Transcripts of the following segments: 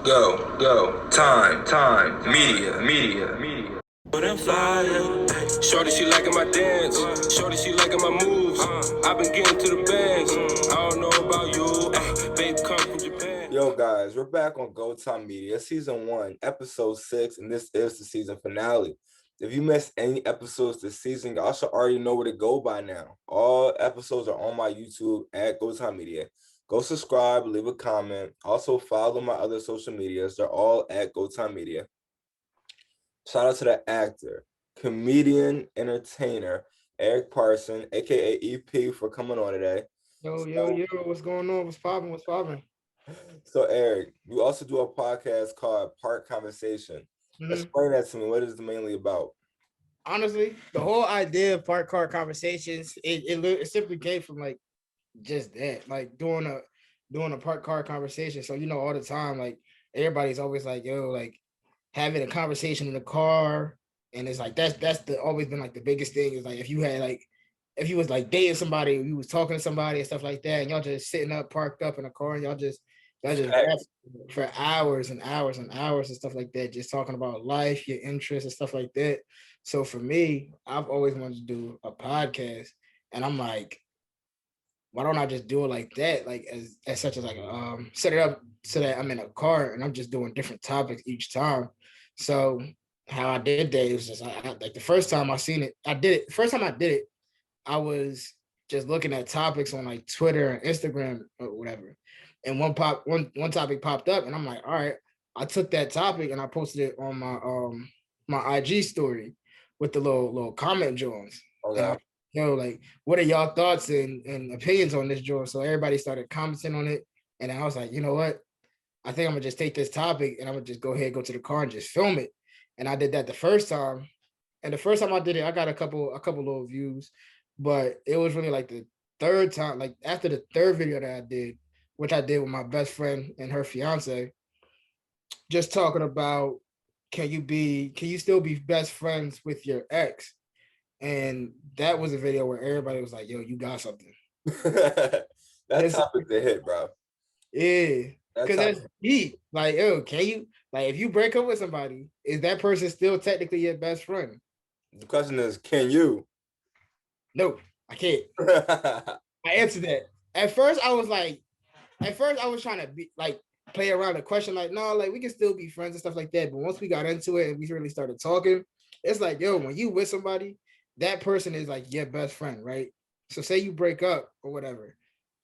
Media. But I'm fire. Shorty, she liking my dance. Shorty, she liking my moves. I've been getting to the bags. I don't know about you. Babe, come from Japan. Yo, guys, we're back on GoTimeMedia, season 1, episode 6, and this is the season finale. If you missed any episodes this season, y'all should already know where to go by now. All episodes are on my YouTube at GoTimeMedia. Go subscribe, leave a comment. Also, follow my other social medias. They're all at GoTimeMedia. Shout out to the actor, comedian, entertainer, Eric Parson, aka EP, for coming on today. Yo, what's going on? What's popping? So, Eric, you also do a podcast called Park Conversation. Explain that to me. What is it mainly about? Honestly, the whole idea of park car conversations, it simply came from like just that, like doing a park car conversation. So all the time, like everybody's always like, yo, like having a conversation in the car, and it's like that's always been like the biggest thing is like if you was like dating somebody, you was talking to somebody and stuff like that, and y'all just sitting up parked up in a car, and y'all just for hours and hours and hours and stuff like that, just talking about life, your interests and stuff like that. So for me, I've always wanted to do a podcast, and I'm like, why don't I just do it like that? Like as such as like set it up so that I'm in a car and I'm just doing different topics each time. So how I did that, it was just like the first time I seen it, I did it. First time I did it, I was just looking at topics on like Twitter and Instagram or whatever. And one topic popped up, and I'm like, all right, I took that topic and I posted it on my IG story with the little comment joins. Okay. Like, what are y'all thoughts and opinions on this joint? So everybody started commenting on it. And I was like, you know what? I think I'm gonna just take this topic and I'm gonna just go ahead, go to the car and just film it. And I did that the first time. And the first time I did it, I got a couple little views, but it was really like the third time, like after the third video that I did, which I did with my best friend and her fiance, just talking about can you still be best friends with your ex? And that was a video where everybody was like, yo, you got something. That topic's a hit, bro. Yeah. Because that's deep. Like, yo, can you, like, if you break up with somebody, is that person still technically your best friend? The question is, can you? No, I can't. I answered that. At first, I was trying to be like play around the question, like, no, like we can still be friends and stuff like that. But once we got into it and we really started talking, it's like, yo, when you with somebody, that person is like your best friend, right? So say you break up or whatever.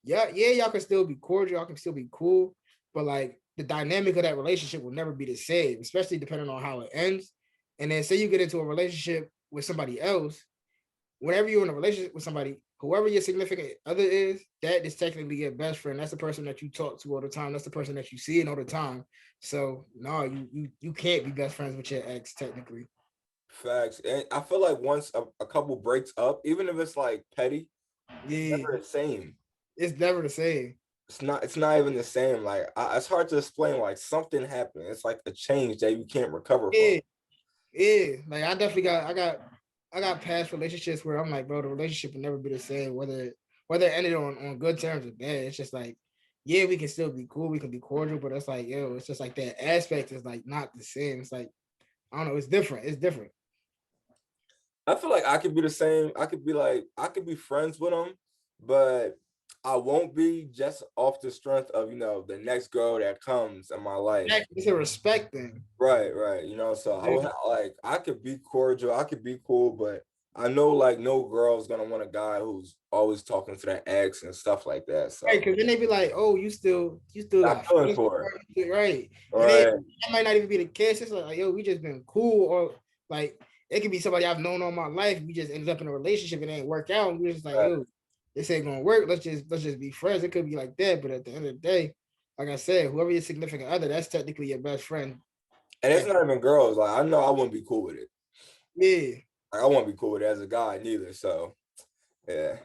Yeah, y'all can still be cordial, y'all can still be cool, but like the dynamic of that relationship will never be the same, especially depending on how it ends. And then say you get into a relationship with somebody else, whenever you're in a relationship with somebody, whoever your significant other is, that is technically your best friend. That's the person that you talk to all the time. That's the person that you see all the time. So no, you can't be best friends with your ex technically. Facts. And I feel like once a couple breaks up, even if it's like petty, it's never the same. It's never the same. It's not even the same. Like it's hard to explain. Like something happened. It's like a change that you can't recover from. Yeah. Like I got past relationships where I'm like, bro, the relationship will never be the same, whether it ended on good terms or bad. It's just like, yeah, we can still be cool, we can be cordial, but it's like, yo, it's just like that aspect is like not the same. It's like, I don't know, it's different. It's different. I feel like I could be the same. I could be friends with them, but I won't be just off the strength of, the next girl that comes in my life. It's a respect thing. Right. So I would I could be cordial, I could be cool, but I know like no girl's gonna want a guy who's always talking to their ex and stuff like that. So right, because then they be like, oh, you still got feeling for it. Right. Right. And that might not even be the case. It's like, yo, we just been cool, or like it could be somebody I've known all my life. We just ended up in a relationship and it ain't work out. And we're just like, yo, this ain't gonna work. Let's just be friends. It could be like that, but at the end of the day, like I said, whoever your significant other, that's technically your best friend. And it's not even girls. Like I know I wouldn't be cool with it. Yeah. Like, I won't be cool with it as a guy neither. So yeah.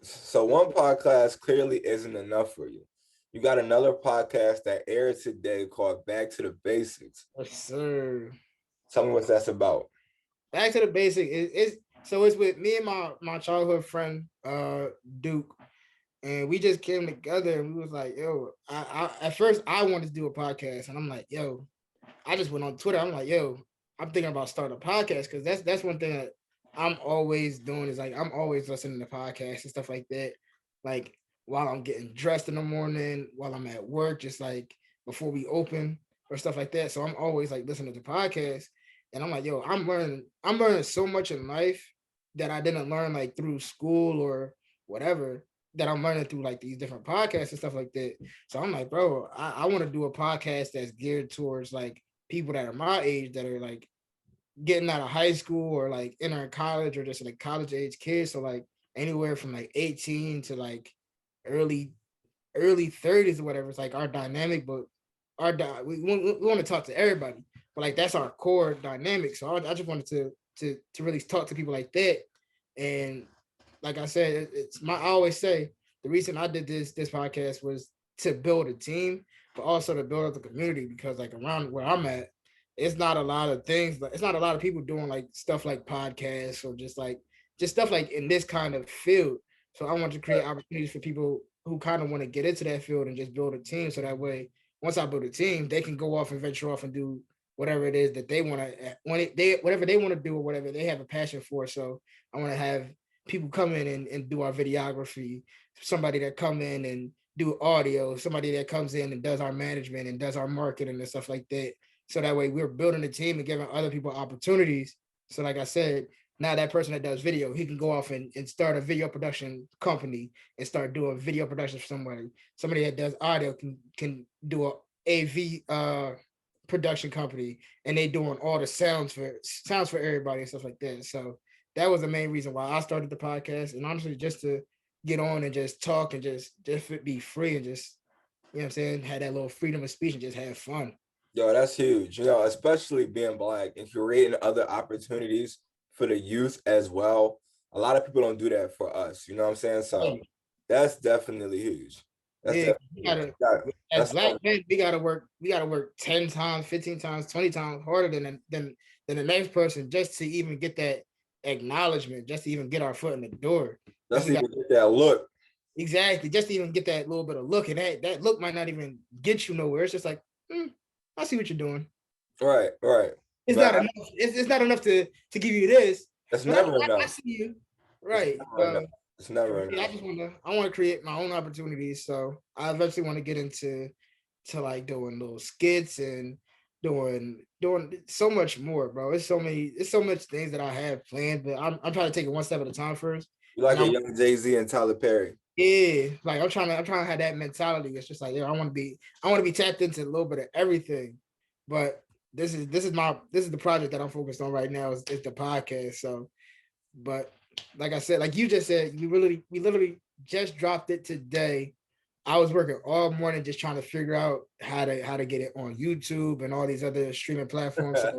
So one podcast clearly isn't enough for you. You got another podcast that aired today called Back to the Basics. Yes, sir. Tell me what that's about. Back to the Basics is so it's with me and my childhood friend Duke. and we just came together and we was like, yo, at first I wanted to do a podcast, and I'm like, yo, I just went on Twitter. I'm like, yo, I'm thinking about starting a podcast because that's one thing that I'm always doing is like I'm always listening to podcasts and stuff like that. Like while I'm getting dressed in the morning, while I'm at work, just like before we open or stuff like that. So I'm always like listening to podcasts. And I'm like, yo, I'm learning so much in life that I didn't learn like through school or whatever that I'm learning through like these different podcasts and stuff like that. So I'm like, bro, I want to do a podcast that's geared towards like people that are my age that are like getting out of high school or like entering college or just like college age kids. So like anywhere from like 18 to like early early 30s or whatever. It's like our dynamic, but we want to talk to everybody, but like that's our core dynamic. So I just wanted to really talk to people like that. And like I said, it's my I always say the reason I did this podcast was to build a team, but also to build up the community because like around where I'm at, it's not a lot of things, but it's not a lot of people doing like stuff like podcasts or just stuff like in this kind of field. So I want to create opportunities for people who kind of want to get into that field and just build a team. So that way, once I build a team, they can go off and venture off and do whatever it is that they want to whatever they want to do or whatever they have a passion for. So I want to have people come in and do our videography, somebody that come in and do audio, somebody that comes in and does our management and does our marketing and stuff like that. So that way we're building a team and giving other people opportunities. So like I said, now that person that does video, he can go off and start a video production company and start doing video production for somebody. Somebody that does audio can do a AV production company and they doing all the sounds for everybody and stuff like that. So that was the main reason why I started the podcast. And honestly, just to get on and just talk and just be free and just, you know what I'm saying, had that little freedom of speech and just have fun. Yo, that's huge. You know, especially being Black and creating other opportunities for the youth as well. A lot of people don't do that for us. You know what I'm saying? So that's definitely huge. That's Yeah, definitely as Black men, we gotta work 10 times, 15 times, 20 times harder than the next person just to even get that acknowledgement, just to even get our foot in the door. Let's even get that look. Exactly, just to even get that little bit of look, and that look might not even get you nowhere. It's just like, I see what you're doing. Right. It's not enough. It's not enough to give you this. It's never enough. I see you. Right. It's never enough. I want to create my own opportunities. So I eventually want to get into like doing little skits and doing so much more, bro. It's so much things that I have planned, but I'm trying to take it one step at a time first. You like a young Jay-Z and Tyler Perry. Yeah, like I'm trying to have that mentality. It's just like, I want to be tapped into a little bit of everything. But this is the project that I'm focused on right now is the podcast. So, but like I said, like you just said, we literally just dropped it today. I was working all morning just trying to figure out how to get it on YouTube and all these other streaming platforms. So,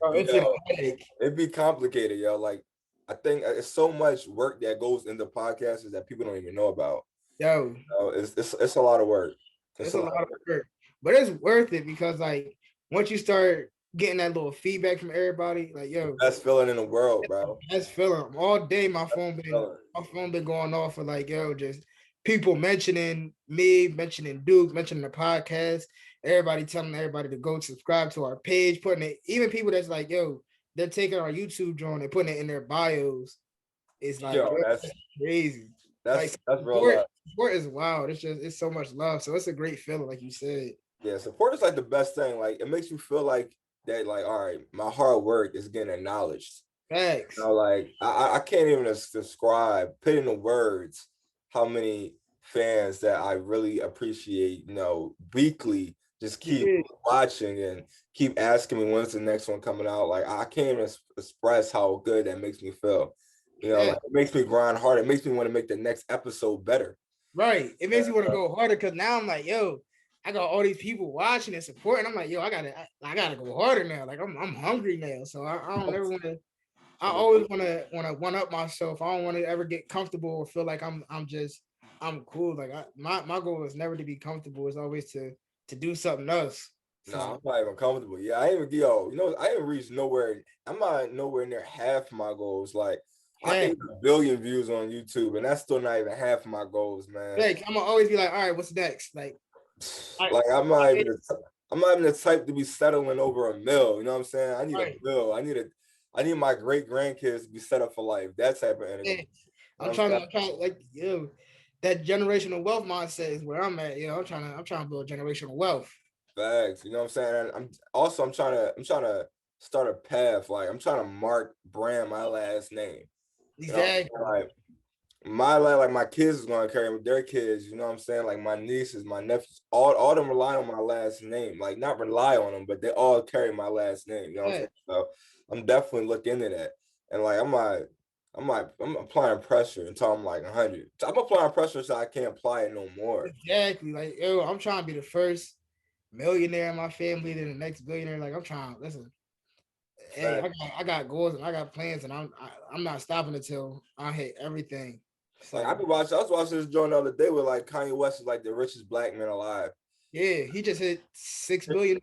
bro, it'd be complicated, yo. Like I think it's so much work that goes into podcasts that people don't even know about. Yo, it's a lot of work. It's a lot of work, but it's worth it because like once you start getting that little feedback from everybody, like yo, best feeling in the world, bro. Best feeling all day. My phone been going off for like yo, just people mentioning me, mentioning Duke, mentioning the podcast. Everybody telling everybody to go subscribe to our page, putting it. Even people that's like yo, they're taking our YouTube drone and putting it in their bios. It's like yo, that's crazy. That's real love. Support is wild. It's so much love. So it's a great feeling, like you said. Yeah, support is like the best thing. Like it makes you feel like that, like, all right, my hard work is getting acknowledged. Thanks. You know, like I can't even describe, put into words how many fans that I really appreciate, you know, weekly just keep watching and keep asking me when's the next one coming out. Like I can't even express how good that makes me feel. You know, like, it makes me grind harder. It makes me want to make the next episode better. Right. It makes me want to go harder because now I'm like, yo, I got all these people watching and supporting. I'm like, yo, I gotta go harder now. Like I'm hungry now. So I don't ever want to. I always want to one up myself. I don't want to ever get comfortable or feel like I'm cool. Like my goal is never to be comfortable. It's always to do something else. So, no, I'm not even comfortable. Yeah, I ain't even I ain't reached nowhere. I'm not nowhere near half my goals. Like I can get 1 billion views on YouTube, and that's still not even half of my goals, man. Like, I'm gonna always be like, all right, what's next? Like I'm not even the type to be settling over a mill. You know what I'm saying? I need a mill. I need my great grandkids to be set up for life. That type of energy. I'm trying like, yo, that generational wealth mindset is where I'm at. You know, I'm trying to build generational wealth. Facts. You know what I'm saying? And I'm trying to start a path. Like, I'm trying to mark brand my last name. Exactly. You know, like my kids is gonna carry their kids, you know what I'm saying? Like my nieces, my nephews, all of them rely on my last name. Like, not rely on them, but they all carry my last name. You know what I'm saying? So I'm definitely looking into that. And like I'm applying pressure until I'm like 100. So I'm applying pressure so I can't apply it no more. Exactly. Like, yo, I'm trying to be the first millionaire in my family, then the next billionaire. Like, I'm trying. Listen, hey, I got goals and I got plans, and I'm not stopping until I hit everything. So, like I was watching this joint the other day with like Kanye West is like the richest black man alive. Yeah, he just hit $6 billion.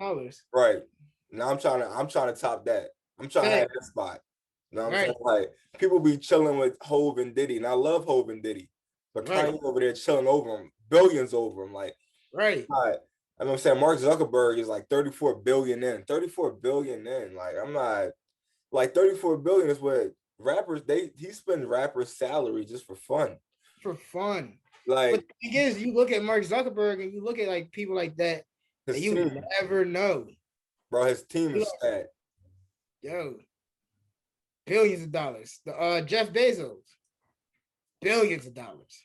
Right. Now I'm trying to top that. I'm trying to have that spot. You know what I'm saying? Like, people be chilling with Hove and Diddy, and I love Hove and Diddy, but Kanye over there chilling over him, billions over him. Like, right. I know I'm saying Mark Zuckerberg is like 34 billion in. 34 billion in. Like, I'm not like 34 billion is what rappers he spends rappers' salary just for fun. For fun. Like, but the thing is, you look at Mark Zuckerberg and you look at like people like that, and you never know. Bro, his team is stacked. Yo, billions of dollars. The Jeff Bezos, billions of dollars.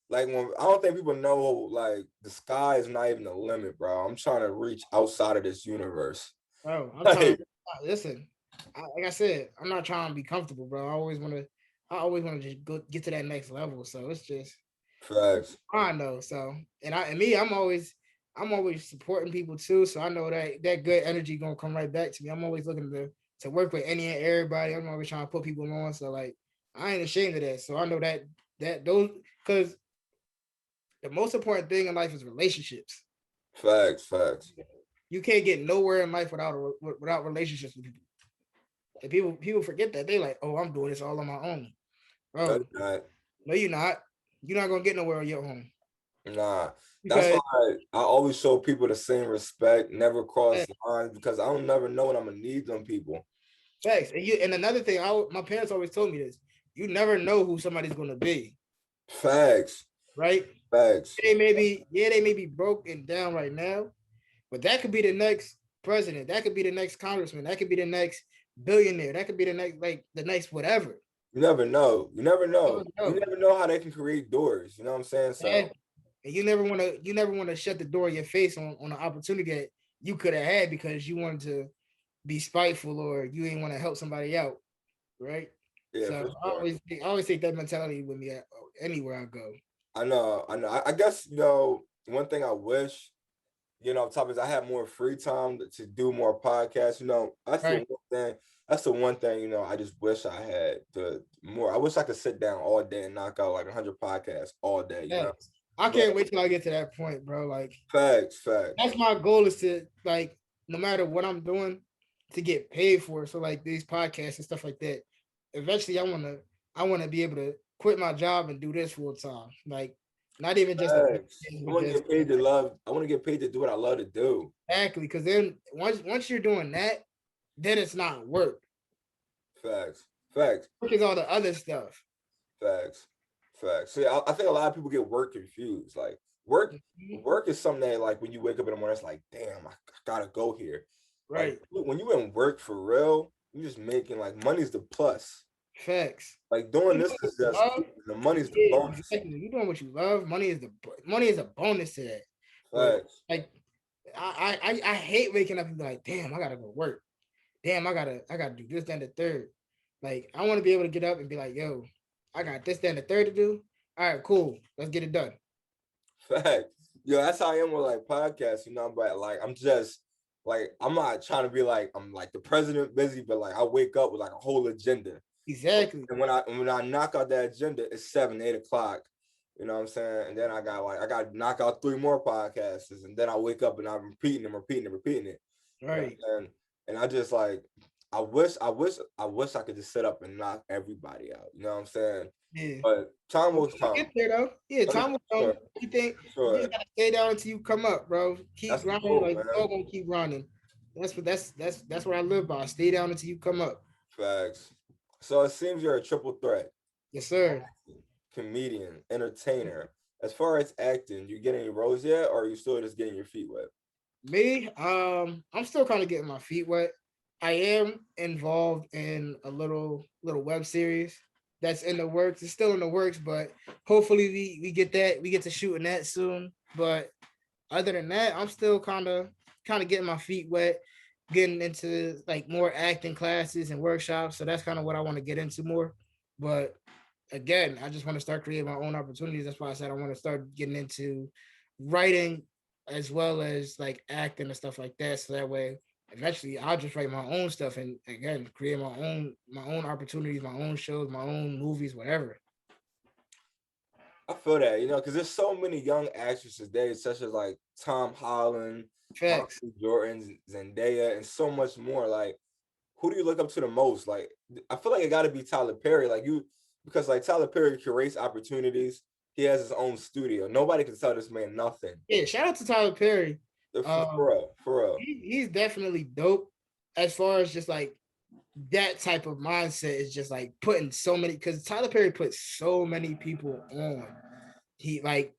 Like, when I don't think people know, like, the sky is not even the limit, bro. I'm trying to reach outside of this universe. Bro, I'm trying to listen. Like I said, I'm not trying to be comfortable, bro. I always want to just get to that next level. So it's just facts. I know. So I'm always supporting people too. So I know that good energy gonna come right back to me. I'm always looking to work with any and everybody. I'm always trying to put people on. So like, I ain't ashamed of that. So I know that those, because the most important thing in life is relationships. Facts. You can't get nowhere in life without relationships with people. And people forget that. They like, oh, I'm doing this all on my own. Bro, no, you're not. You're not gonna get nowhere on your own. Nah, that's why I always show people the same respect, never cross lines, because I don't never know when I'm gonna need them people. Facts. And another thing, my parents always told me this: you never know who somebody's gonna be. Facts. Right. Facts. They may be broke and down right now, but that could be the next president. That could be the next congressman. That could be the next billionaire. That could be the next whatever. You never know. You never know how they can create doors. You know what I'm saying? So, and you never want to shut the door in your face on an opportunity that you could have had because you wanted to be spiteful or you didn't want to help somebody out, right? Yeah. So sure. I always take that mentality with me anywhere I go. I know. I guess, one thing I wish, top is I had more free time to do more podcasts. That's the one thing. That's the one thing, I just wish I had more. I wish I could sit down all day and knock out like 100 podcasts all day. I can't wait till I get to that point, bro. Like, facts. That's my goal, is to, like, no matter what I'm doing, to get paid for it. So like these podcasts and stuff like that. Eventually, I wanna be able to quit my job and do this full time. Like, not even just. I want to get paid to love. I want to get paid to do what I love to do. Exactly, because then once you're doing that, then it's not work. Facts. Work is all the other stuff. Facts. See, I think a lot of people get work confused. Like, work is something that, like, when you wake up in the morning, it's like, damn, I gotta go here. Right. Like, when you in work for real, you just making, like, money's the plus. Facts. Like, doing this is just the money's the bonus. Exactly. You doing what you love. Money is a bonus to that. Facts. Like, I hate waking up and be like, damn, I gotta go work. Damn, I gotta do this, then the third. Like, I want to be able to get up and be like, yo, I got this, then the third to do. All right, cool. Let's get it done. Fact. Yo, that's how I am with like podcasts, but like, I'm just like, I'm not trying to be like, I'm like the president busy, but like, I wake up with like a whole agenda. Exactly. And when I knock out that agenda, it's 7, 8 o'clock. You know what I'm saying? And then I got to knock out 3 more podcasts, and then I wake up and I'm repeating it. Right. And I just like, I wish I could just sit up and knock everybody out. You know what I'm saying? Yeah. But time will We'll come. get there though. Yeah, For time will come. sure. You think For you sure. just gotta stay down until you come up, bro. Keep That's the grinding, goal, like man. we're all gonna keep grinding. That's what I live by. Stay down until you come up. Facts. So it seems you're a triple threat: Yes, sir. comedian, entertainer. As far as acting, you get any roles yet, or are you still just getting your feet wet? Me, I'm still kind of getting my feet wet. I am involved in a little web series that's in the works. It's still in the works, but hopefully we get to shooting that soon. But other than that, I'm still kind of getting my feet wet, getting into like more acting classes and workshops. So that's kind of what I want to get into more. But again, I just want to start creating my own opportunities. That's why I said I want to start getting into writing as well as like acting and stuff like that. So that way eventually I'll just write my own stuff and again create my own opportunities, my own shows, my own movies, whatever. I feel that, because there's so many young actresses today, such as like Tom Holland, Facts. Michael Jordan, Zendaya, and so much more. Like, who do you look up to the most? Like, I feel like it got to be Tyler Perry. Like because like Tyler Perry curates opportunities. He has his own studio. Nobody can tell this man nothing. Yeah, shout out to Tyler Perry. For real, for real. He's definitely dope as far as just like that type of mindset is just like putting so many because Tyler Perry put so many people on. He like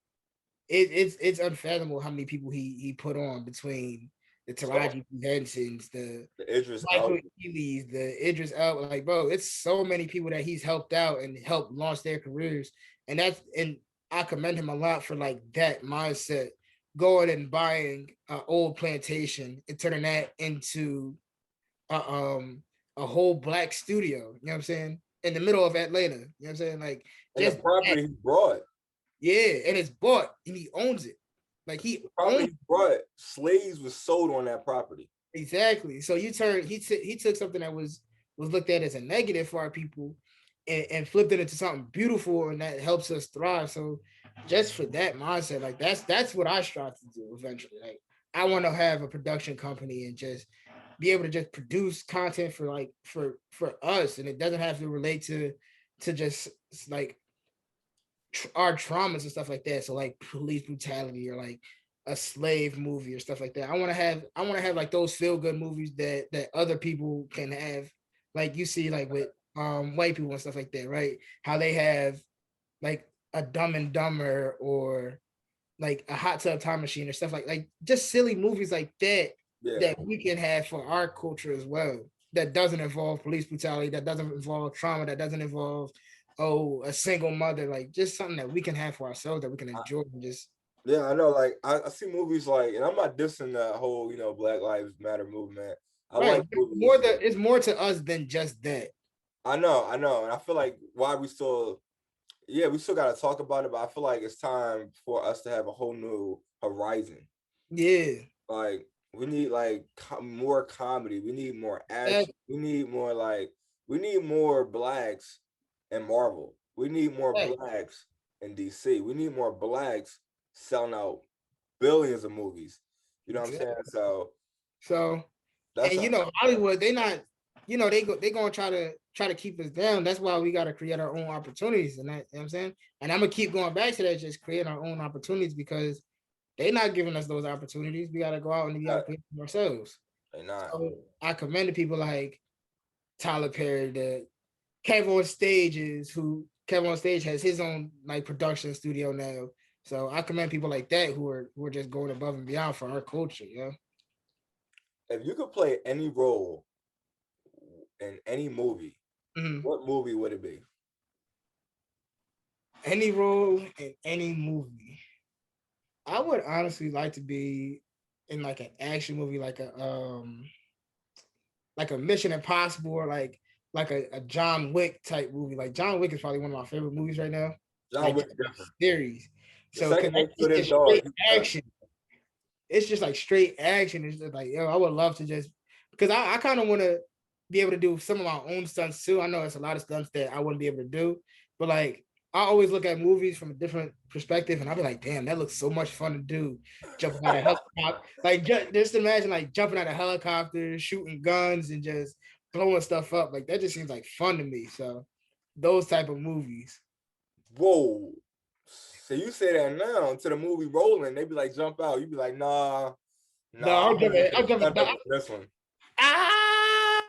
it's unfathomable how many people he put on between the Taraji Bensons, the Idris Michael Elba. Ealy's, the Idris Elba. Like, bro, it's so many people that he's helped out and helped launch their careers. And I commend him a lot for like that mindset, going and buying an old plantation and turning that into a whole black studio. You know what I'm saying? In the middle of Atlanta. You know what I'm saying? Like And just the property he brought. yeah, and it's bought and he owns it. Like he The property owns he brought, slaves was sold on that property. exactly. So he took something that was looked at as a negative for our people and flipped it into something beautiful and that helps us thrive. So just for that mindset, like that's what I strive to do eventually. Like I want to have a production company and just be able to just produce content for like for us, and it doesn't have to relate to just like our traumas and stuff like that. So like police brutality or like a slave movie or stuff like that. I want to have like those feel good movies that other people can have, like you see like with white people and stuff like that, right? How they have like a Dumb and Dumber or like a Hot Tub Time Machine or stuff like just silly movies like that Yeah. that we can have for our culture as well. That doesn't involve police brutality, that doesn't involve trauma, that doesn't involve a single mother, like just something that we can have for ourselves that we can enjoy and just Yeah, I know. Like I see movies like, and I'm not dissing that whole, Black Lives Matter movement. I right. like movies. It's more to us than just that. I know, and I feel like why we still, we still got to talk about it, but I feel like it's time for us to have a whole new horizon. Yeah. Like we need like more comedy. We need more action. We need more we need more blacks in Marvel. We need more blacks in DC. We need more blacks selling out billions of movies. You know what I'm saying? So That's and Hollywood, they not, they gonna try to keep us down. That's why we gotta create our own opportunities. And that, you know what I'm saying? And I'm gonna keep going back to that, just creating our own opportunities because they're not giving us those opportunities. We gotta go out and we gotta create them ourselves. They not. So I commend the people like Tyler Perry, the Kevin on Stage has his own like production studio now. So I commend people like that who are just going above and beyond for our culture, If you could play any role in any movie, what movie would it be? Any role in any movie. I would honestly like to be in like an action movie, like a Mission Impossible or like a John Wick type movie. Like John Wick is probably one of my favorite movies right now. John Wick different series. So it's straight action. It's just like straight action. It's just like, I would love to just because I kind of want to be able to do some of my own stunts too. I know it's a lot of stunts that I wouldn't be able to do, but like I always look at movies from a different perspective, and I'll be like, damn, that looks so much fun to do. Jumping out of helicopter, like just imagine like jumping out of helicopters, shooting guns, and just blowing stuff up. Like that just seems like fun to me. So those type of movies. Whoa. So you say that now to the movie rolling, they be like, jump out. You be like, nah, No, I'm I'm jumping. I'm jumping. gonna for this one. Ah,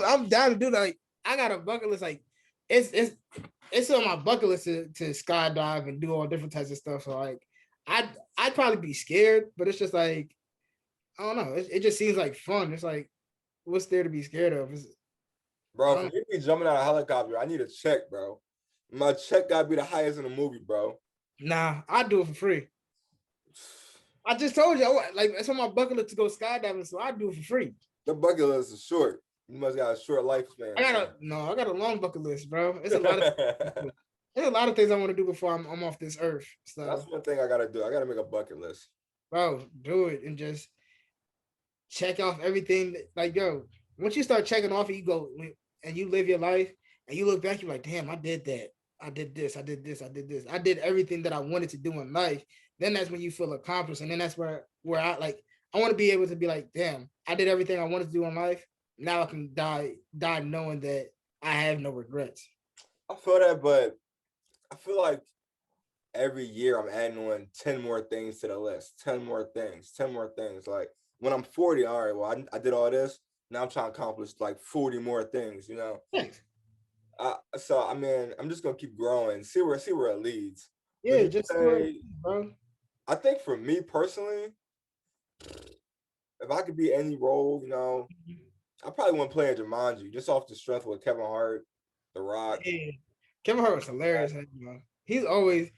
I'm down to do that. Like I got a bucket list. Like it's on my bucket list to skydive and do all different types of stuff. So like I'd probably be scared, but it's just like I don't know. It just seems like fun. It's like what's there to be scared of? Bro, for me to be jumping out of a helicopter, I need a check, bro. My check gotta be the highest in the movie, bro. Nah, I do it for free. I just told you, like it's on my bucket list to go skydiving, so I do it for free. The bucket list is short. You must got a short lifespan. I got a long bucket list, bro. It's a lot of there's a lot of things I want to do before I'm off this earth. So that's one thing I gotta do. I gotta make a bucket list. Bro, do it and just check off everything. Like, yo, once you start checking off and you go and you live your life and you look back, you're like, damn, I did that. I did this. I did this. I did this. I did everything that I wanted to do in life. Then that's when you feel accomplished. And then that's where I like, I want to be able to be like, damn, I did everything I wanted to do in life. Now I can die knowing that I have no regrets. I feel that, but I feel like every year I'm adding on 10 more things to the list. 10 more things. 10 more things. Like when I'm 40, all right, well, I did all this. Now I'm trying to accomplish like 40 more things, you know? Thanks. So I mean, I'm just gonna keep growing, see where it leads. Yeah, just say, bro. I think for me personally, if I could be any role, you know, I probably wouldn't play in Jumanji just off the strength with Kevin Hart, The Rock. Yeah. Kevin Hart was hilarious, bro. He's always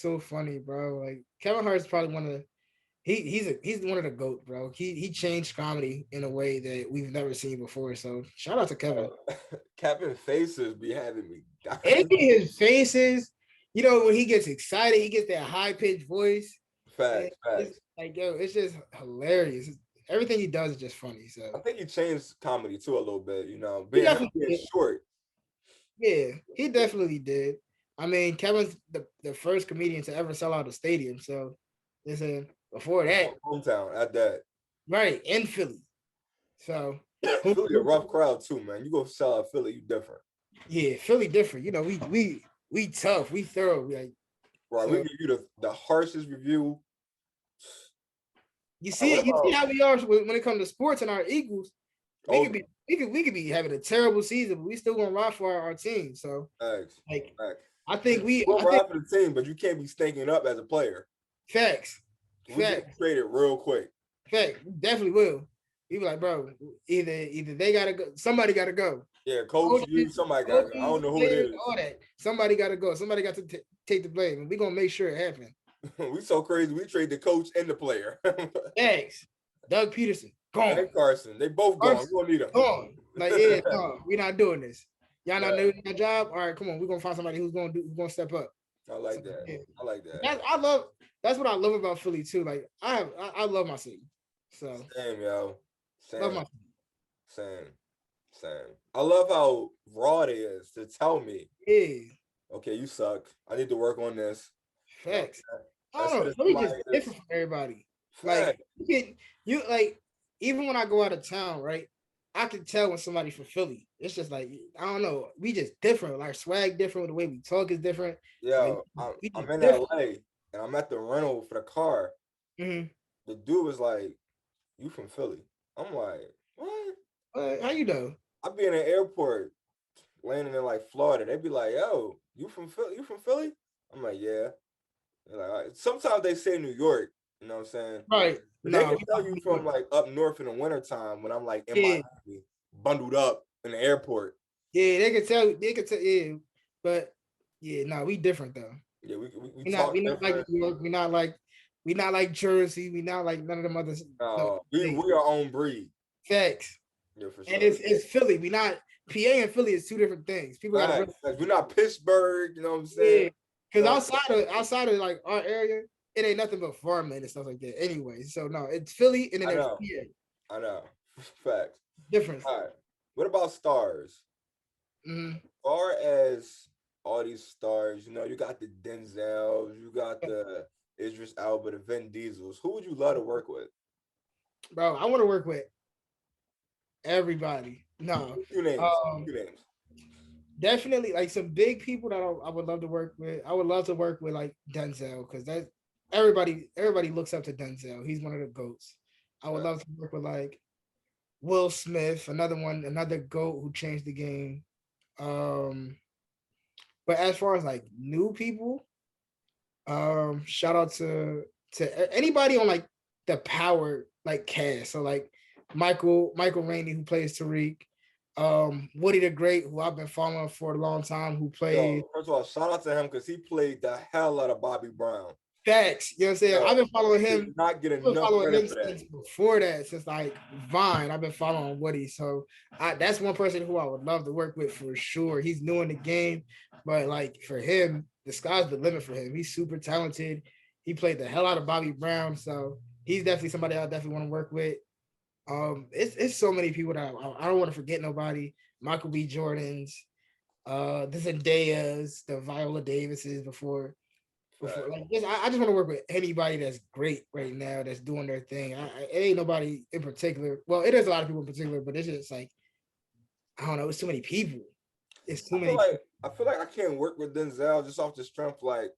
so funny, bro. Like Kevin Hart's probably one of the he's one of the GOAT, bro. He changed comedy in a way that we've never seen before. So shout out to Kevin. Kevin faces be having me. And his faces, you know, when he gets excited, he gets that high pitched voice. Facts. Like yo, it's just hilarious. Everything he does is just funny. So I think he changed comedy too a little bit, you know, being short. Yeah, he definitely did. I mean, Kevin's the first comedian to ever sell out a stadium. So listen, before that, hometown at that. Right, in Philly. So Philly a rough crowd too, man. You go sell out Philly, you different. Yeah, Philly different. You know, we tough, we thorough. Right, so, we give you the harshest review. You see how we are when it comes to sports and our Eagles. We could be having a terrible season, but we still gonna ride for our team. So Facts. I think we'll ride for the team, but you can't be stinking up as a player. Facts. We get traded real quick. Fact, definitely will. We be like, bro, either they gotta go, somebody gotta go. Yeah, coach, somebody gotta go. I don't know who it is. All that. Somebody gotta go. Somebody got to take the blame, and we gonna make sure it happens. We so crazy. We trade the coach and the player. Thanks. Doug Peterson, gone. And Parson, they both gone. We gonna need them. Gone. Like, yeah, no, we're not doing this. Y'all not doing that job. All right, come on. We're gonna find somebody who's gonna step up. I like that. Yeah. I like that. That's what I love about Philly too. Like I love my city. So same, yo. Same. Love my city. Same. I love how raw it is to tell me. Yeah. Okay, you suck. I need to work on this. Facts. I don't know. Philly just different from everybody. Like you like even when I go out of town, right? I can tell when somebody from Philly. It's just like I don't know. We just different. Like swag different. The way we talk is different. Yeah, like, I'm in LA and I'm at the rental for the car. Mm-hmm. The dude was like, "You from Philly?" I'm like, "What? How you know?" I be in an airport, landing in like Florida. They be like, "Yo, you from Philly? You from Philly?" I'm like, "Yeah." They're like, all right. Sometimes they say New York. You know what I'm saying? Right. But they can tell you from like up north in the wintertime when I'm like in Miami, bundled up in the airport. Yeah, they can tell. Yeah, but yeah, no, we different though. Yeah, we not like New York. We not like Jersey. We not like none of them others. We our own breed. Facts. Yeah, for sure. And it's Philly. We not PA and Philly is two different things. People got we're not Pittsburgh. You know what I'm saying? Yeah. Because outside of like our area, it ain't nothing but farmland and stuff like that. Anyway, so no, it's Philly and then there's PA. I know. Facts. Difference. All right. What about stars? Mm-hmm. As far as all these stars, you know, you got the Denzels, you got the Idris Elba, the Vin Diesels. Who would you love to work with? Bro, I want to work with everybody. No, Few names. um, Few names. definitely like some big people that I would love to work with. I would love to work with like Denzel because that everybody looks up to Denzel. He's one of the goats. I would love to work with like Will Smith, another one, another goat who changed the game. Um, but as far as like new people, shout out to anybody on like the Power like cast. So like Michael Rainey who plays Tariq, Woody the Great who I've been following for a long time who plays Yo, first of all, shout out to him because he played the hell out of Bobby Brown. Facts. You know what I'm saying? Yo, I've been following he him. did not get I've been enough following credit him for that. since before that, since like Vine. I've been following Woody. So that's one person who I would love to work with for sure. He's new in the game, but like for him, the sky's the limit for him. He's super talented. He played the hell out of Bobby Brown. So he's definitely somebody I definitely want to work with. It's so many people that I don't want to forget nobody. Michael B. Jordan's, the Zendayas, the Viola Davises before like just I just want to work with anybody that's great right now that's doing their thing. It ain't nobody in particular. Well, it is a lot of people in particular, but it's just like I don't know. It's too many people. It's too many. I feel like I can't work with Denzel just off the strength. Like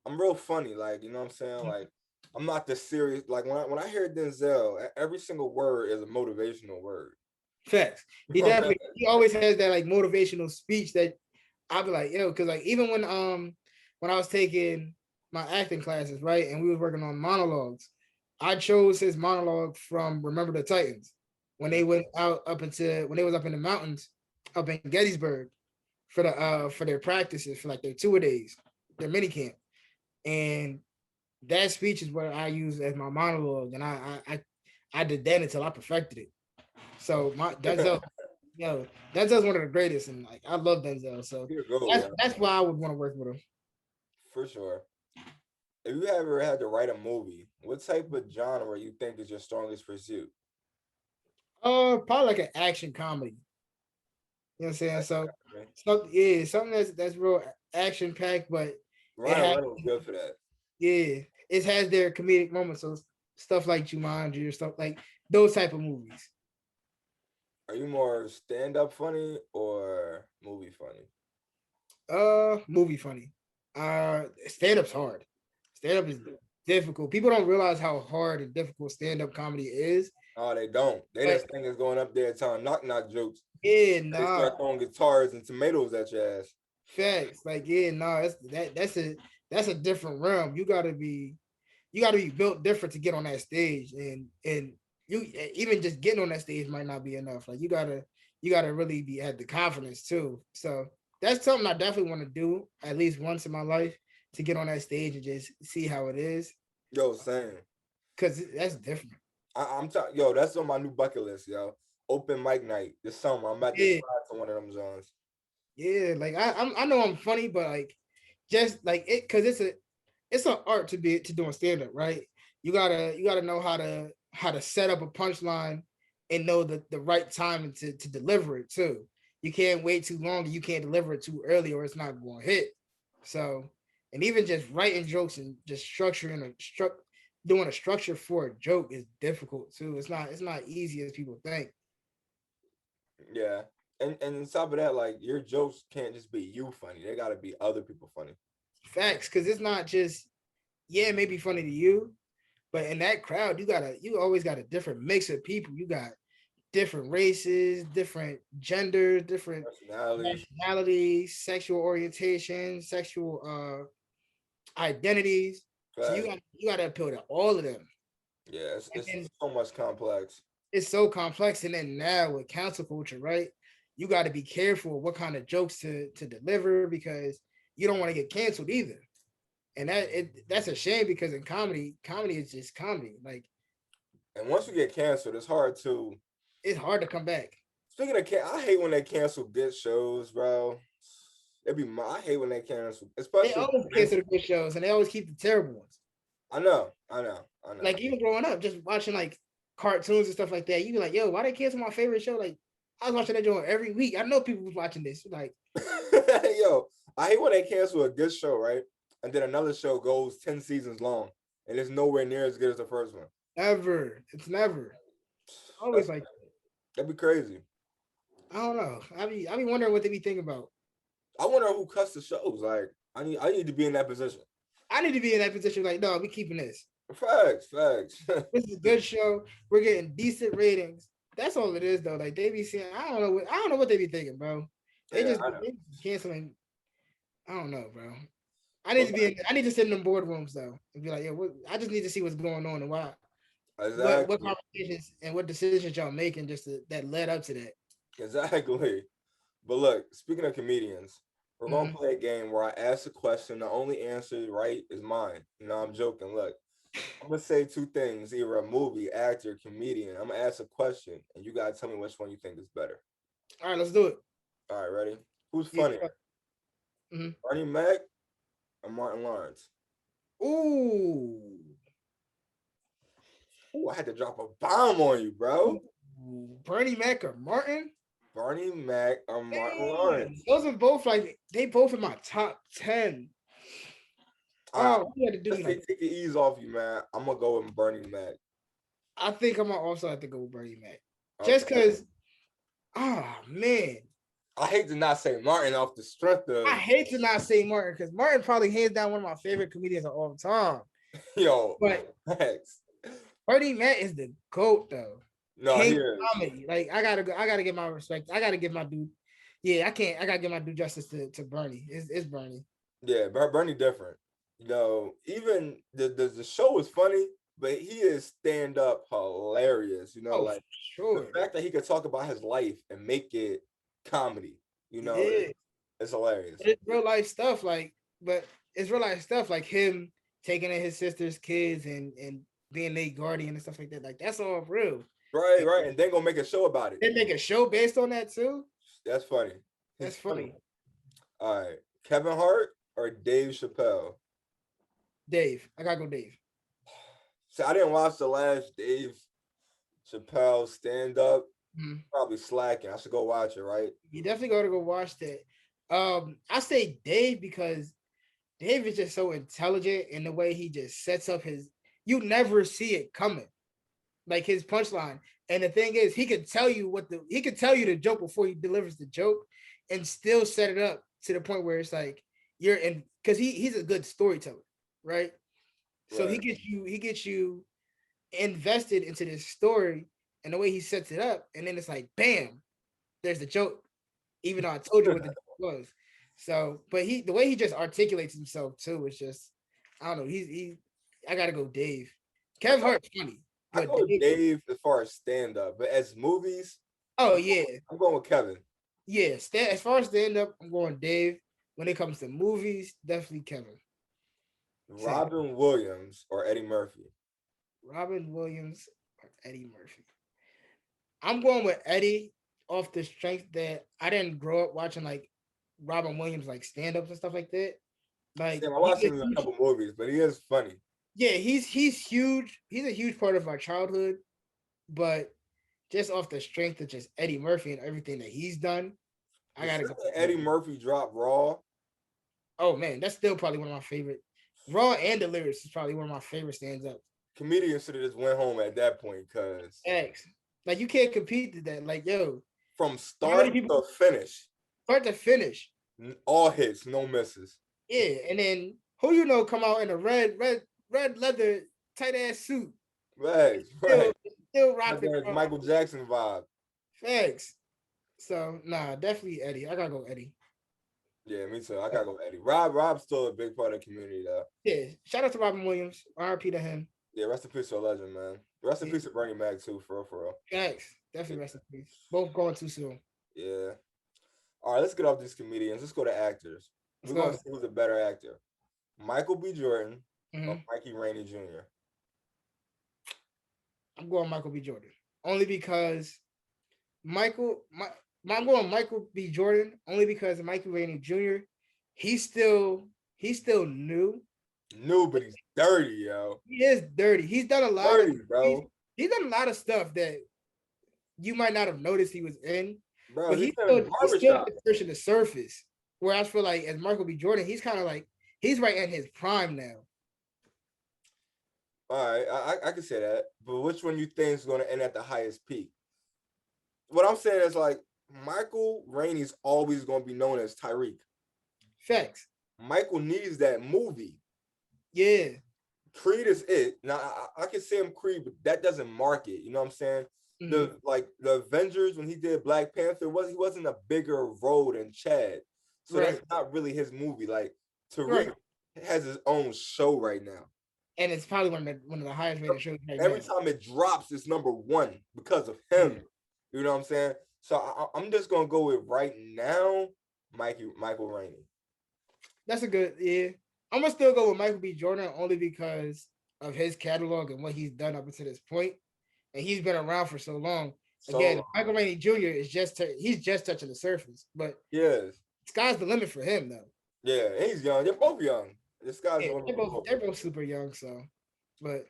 I'm real funny. Like you know what I'm saying. Like I'm not the serious. Like when I hear Denzel, every single word is a motivational word. Facts. He always has that like motivational speech that I'll be like yo because like even when I was taking my acting classes right and we was working on monologues, I chose his monologue from Remember the Titans when they went out up into when they was up in the mountains up in Gettysburg for their practices for like their 2 days, their mini camp, and that speech is what I use as my monologue, and I did that until I perfected it. So my Denzel, yo, Denzel's one of the greatest, and like I love Denzel, so that's why I would want to work with him for sure. If you ever had to write a movie, what type of genre you think is your strongest pursuit? Probably like an action comedy. You know what I'm saying? So something that's real action packed, but Ryan Reynolds good for that. Yeah, it has their comedic moments. So stuff like Jumanji or stuff like those type of movies. Are you more stand-up funny or movie funny? Movie funny. Stand-up's hard. Stand-up is difficult. People don't realize how hard and difficult stand-up comedy is. Oh, they don't. They just think it's going up there telling knock jokes. Yeah, They start throwing guitars and tomatoes at your ass. Facts. Like, yeah, that's a different realm. You gotta be built different to get on that stage. And you even just getting on that stage might not be enough. Like you gotta really be at the confidence too. So that's something I definitely want to do at least once in my life to get on that stage and just see how it is. Yo, same. Cause that's different. I'm telling yo, that's on my new bucket list, yo. Open mic night this summer. I'm about to slide to one of them zones. Yeah, like I know I'm funny, but like just like it because it's an art to doing stand up, right? You gotta know how to set up a punchline and know the right time to deliver it too. You can't wait too long and you can't deliver it too early or it's not going to hit. So, and even just writing jokes and just doing a structure for a joke is difficult too. It's not easy as people think. Yeah. And on top of that, like your jokes can't just be you funny. They gotta be other people funny. Facts, because it's not just it may be funny to you, but in that crowd, you always got a different mix of people. You got different races, different genders, different nationalities, sexual orientation, sexual identities. So you got to appeal to all of them. Yeah, it's so much complex. It's so complex, and then now with cancel culture, right? You got to be careful what kind of jokes to deliver because you don't want to get canceled either. And that's a shame because in comedy is just comedy. Like, and once you get canceled, it's hard to come back. Speaking of I hate when they cancel good shows, bro. I hate when they cancel, especially they always cancel the good shows and they always keep the terrible ones. I know. Like even growing up, just watching like cartoons and stuff like that, you be like, yo, why they cancel my favorite show? Like I was watching that joint every week. I know people was watching this. Like, yo, I hate when they cancel a good show, right? And then another show goes 10 seasons long and it's nowhere near as good as the first one. It's never. Always like that. That'd be crazy. I don't know. I be wondering what they be thinking about. I wonder who cuts the shows. Like, I need to be in that position. I need to be in that position. Like, no, we keeping this. Facts. This is a good show. We're getting decent ratings. That's all it is, though. Like they be saying, I don't know what they be thinking, bro. They Yeah, just I know. they canceling. I don't know, bro. But I need to sit in the boardrooms though and be like, yeah, I just need to see what's going on and why, what exactly. conversations and what decisions y'all making that led up to that. Exactly. But look, speaking of comedians, we're gonna Mhm. play a game where I ask a question. The only answer right is mine. I'm joking. Look, I'm gonna say two things: either a movie, actor, comedian. I'm gonna ask a question, and you gotta tell me which one you think is better. All right, let's do it. All right, ready? Who's Yeah. funnier, Mhm. Bernie Mac or Martin Lawrence? Ooh. Ooh, I had to drop a bomb on you, bro. Bernie Mac or Martin? Bernie Mac or Martin Man, Lawrence? those are both like they both in my top 10. All right, Oh, we had to do let's like take the ease off you, man. I'm gonna go with Bernie Mac. I think I'm gonna also have to go with Bernie Mac. Okay. Just because, man, I hate to not say Martin off the strength I of hate to not say Martin because Martin probably hands down one of my favorite comedians of all time. yo. But Thanks. Bernie Mac is the GOAT though. No, King he is. comedy. Like I gotta give my respect. I gotta give my dude. Yeah, I gotta give my due justice to Bernie. It's Bernie. Yeah, Bernie different. Even the show is funny, but he is stand up hilarious. Oh, Like the sure. fact that he could talk about his life and make it comedy. Yeah. It's hilarious. But it's real life stuff, but it's real life stuff like him taking in his sister's kids and being their guardian and stuff like that. Like that's all real. Right, And right, and then gonna make a show about it. they make a show based on that too. That's funny. He's That's funny. All right, Kevin Hart or Dave Chappelle? Dave, I gotta go Dave. So I didn't watch the last Dave Chappelle stand up. Mhm. Probably slacking. I should go watch it, right? You definitely gotta go watch that. I say Dave because Dave is just so intelligent in the way he just sets up his. You never see it coming, like his punchline. And the thing is, he could tell you the joke before he delivers the joke, and still set it up to the point where it's like you're in because he's a good storyteller, right? So Right. he gets you invested into this story and the way he sets it up, and then it's like, bam, there's the joke, even though I told you what the joke was. So, but the way he just articulates himself too is just, I don't know. I gotta go Dave. Kevin Hart's funny, I but go with Dave as far as stand up, but as movies, oh yeah, I'm going with Kevin. yeah. As far as stand up, I'm going Dave. When it comes to movies, definitely Kevin. Same. Robin Williams or Eddie Murphy? Robin Williams or Eddie Murphy. I'm going with Eddie off the strength that I didn't grow up watching like Robin Williams like stand-ups and stuff like that. Like Damn, I watched him in a couple movies, but he is funny. yeah, he's huge. He's a huge part of our childhood, but just off the strength of just Eddie Murphy and everything that he's done, I gotta go. Eddie Murphy dropped Raw. Oh man, that's still probably one of my favorite. Raw and the lyrics is probably one of my favorite stands up. Comedians should have just went home at that point because X. Like you can't compete to that. Like yo, from start to finish, start to finish, all hits, no misses. yeah, and then who you know come out in a red leather tight ass suit. Right, Still rock the Michael Jackson vibe. Facts. So nah, definitely Eddie. I gotta go Eddie. Yeah, me too. I gotta go Eddie. Rob's still a big part of the community though. Yeah. Shout out to Robin Williams. RP to him. Yeah, rest in peace to a legend, man. Rest in peace to Bernie Mac too, for real. Facts. Definitely rest in peace. Both going too soon. Yeah. All right, let's get off these comedians. Let's go to actors. We're gonna see who's a better actor. Michael B. Jordan or Mikey Rainey Jr. I'm going Michael B. Jordan. Only because I'm going Michael B. Jordan only because Michael Rainey Jr. He's still new. New, but he's dirty, yo. He is dirty. He's done a lot dirty, bro. He's done a lot of stuff that you might not have noticed he was in. Bro, but he's still pushing the surface. Where I feel like as Michael B. Jordan, he's kind of like he's right in his prime now. All right, I can say that. But which one you think is going to end at the highest peak? what I'm saying is like Michael Rainey's always going to be known as Tyreek. Facts. Michael needs that movie. Yeah. Creed is it. Now I can say him Creed, but that doesn't mark it. You know what I'm saying? Mhm. The Avengers when he did Black Panther he wasn't a bigger role than Chad, so Right. that's not really his movie. Like Tariq Right. has his own show right now. And it's probably one of the highest rated shows right Every now. time it drops, it's #1 because of him. Yeah. You know what I'm saying? So I'm just gonna go with right now, Michael Rainey. That's a good, yeah. I'm gonna still go with Michael B. Jordan only because of his catalog and what he's done up until this point. And he's been around for so long. Again, Michael Rainey Jr. is he's just touching the surface, but yes, sky's the limit for him though. Yeah, he's young. They're both young. This guy's Yeah, they're both super young, so but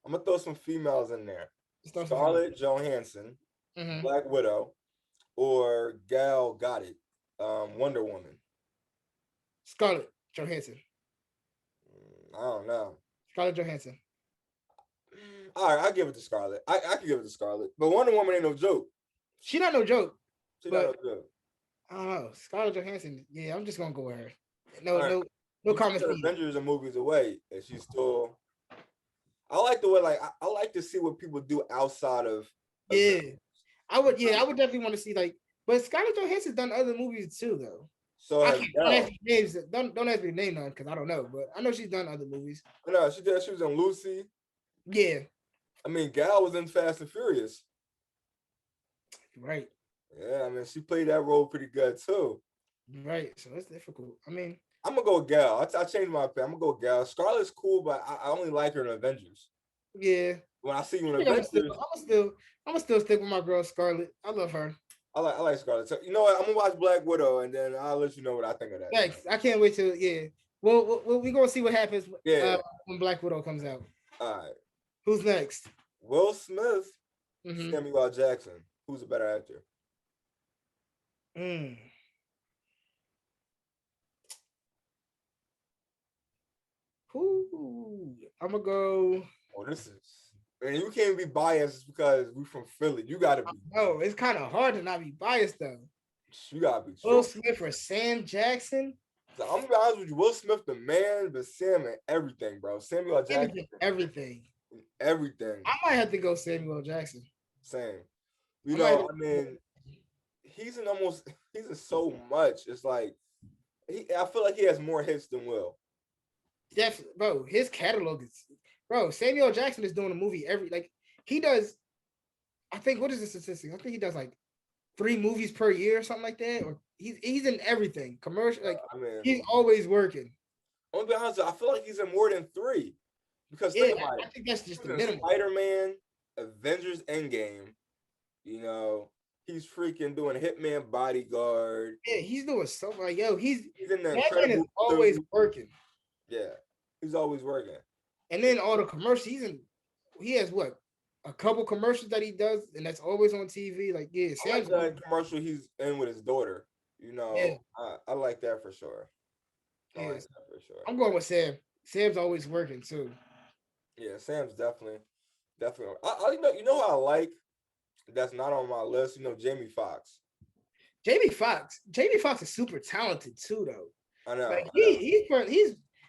I'm gonna throw some females in there. Scarlett Johansson, mm-hmm. Black Widow, or Gal Gadot, Wonder Woman. Scarlett Johansson. I don't know. Scarlett Johansson. All right, I'll give it to Scarlett. I can give it to Scarlett, but Wonder Woman ain't no joke. She not no joke. She not no joke. I don't know. Scarlett Johansson. Yeah, I'm just gonna go with her. No comments. Avengers are movies away, and she's still. I like the way, like I like to see what people do outside of. Yeah, I would definitely want to see but Scarlett Johansson's done other movies too, though. So don't ask me names. Don't ask me to name none because I don't know, but I know she's done other movies. No, she did. She was in Lucy. Yeah. I mean, Gal was in Fast and Furious. Right. Yeah, I mean, she played that role pretty good too. Right. So it's difficult. I mean, I'm gonna go with Gal. I changed my opinion. I'm gonna go with Gal. Scarlett's cool, but I only like her in Avengers. Yeah. When I see you in Avengers, I'm gonna still stick with my girl Scarlett. I love her. I like Scarlett. So, you know what? I'm gonna watch Black Widow, and then I'll let you know what I think of that. Thanks. I can't wait till Well, we're gonna see what happens. When Black Widow comes out. All right. Who's next? Will Smith, mm-hmm. Samuel L. Jackson. Who's a better actor? I'm gonna go. Oh, this is. And you can't be biased because we're from Philly. You gotta be. No, it's kind of hard to not be biased though. You gotta be. Will Smith or Sam Jackson? So I'm gonna be honest with you. Will Smith, the man, but Sam and everything, bro. Samuel L. Jackson. Everything. Everything. I might have to go Samuel L. Jackson. Same. You know, I mean, he's in so much. It's like I feel like he has more hits than Will. Definitely, bro. His catalog is, Samuel L. Jackson is doing a movie he does. I think what is the statistic? I think he does 3 movies per year or something like that. Or he's in everything commercial. He's always working. I'm gonna be honest. I feel like he's in more than 3 because think about it. I think that's just the minimum. Spider-Man, Avengers Endgame. You know, he's freaking doing Hitman Bodyguard. Yeah, he's doing so much. He's in the Incredible always working. Yeah, he's always working. And then all the commercials, he has what? A couple commercials that he does, and that's always on TV. Sam's that commercial he's in with his daughter. You know, I like that for sure. I like that for sure. I'm going with Sam. Sam's always working too. Yeah, Sam's definitely. You know how I like that's not on my list. You know, Jamie Foxx. Jamie Foxx is super talented too, though. I know.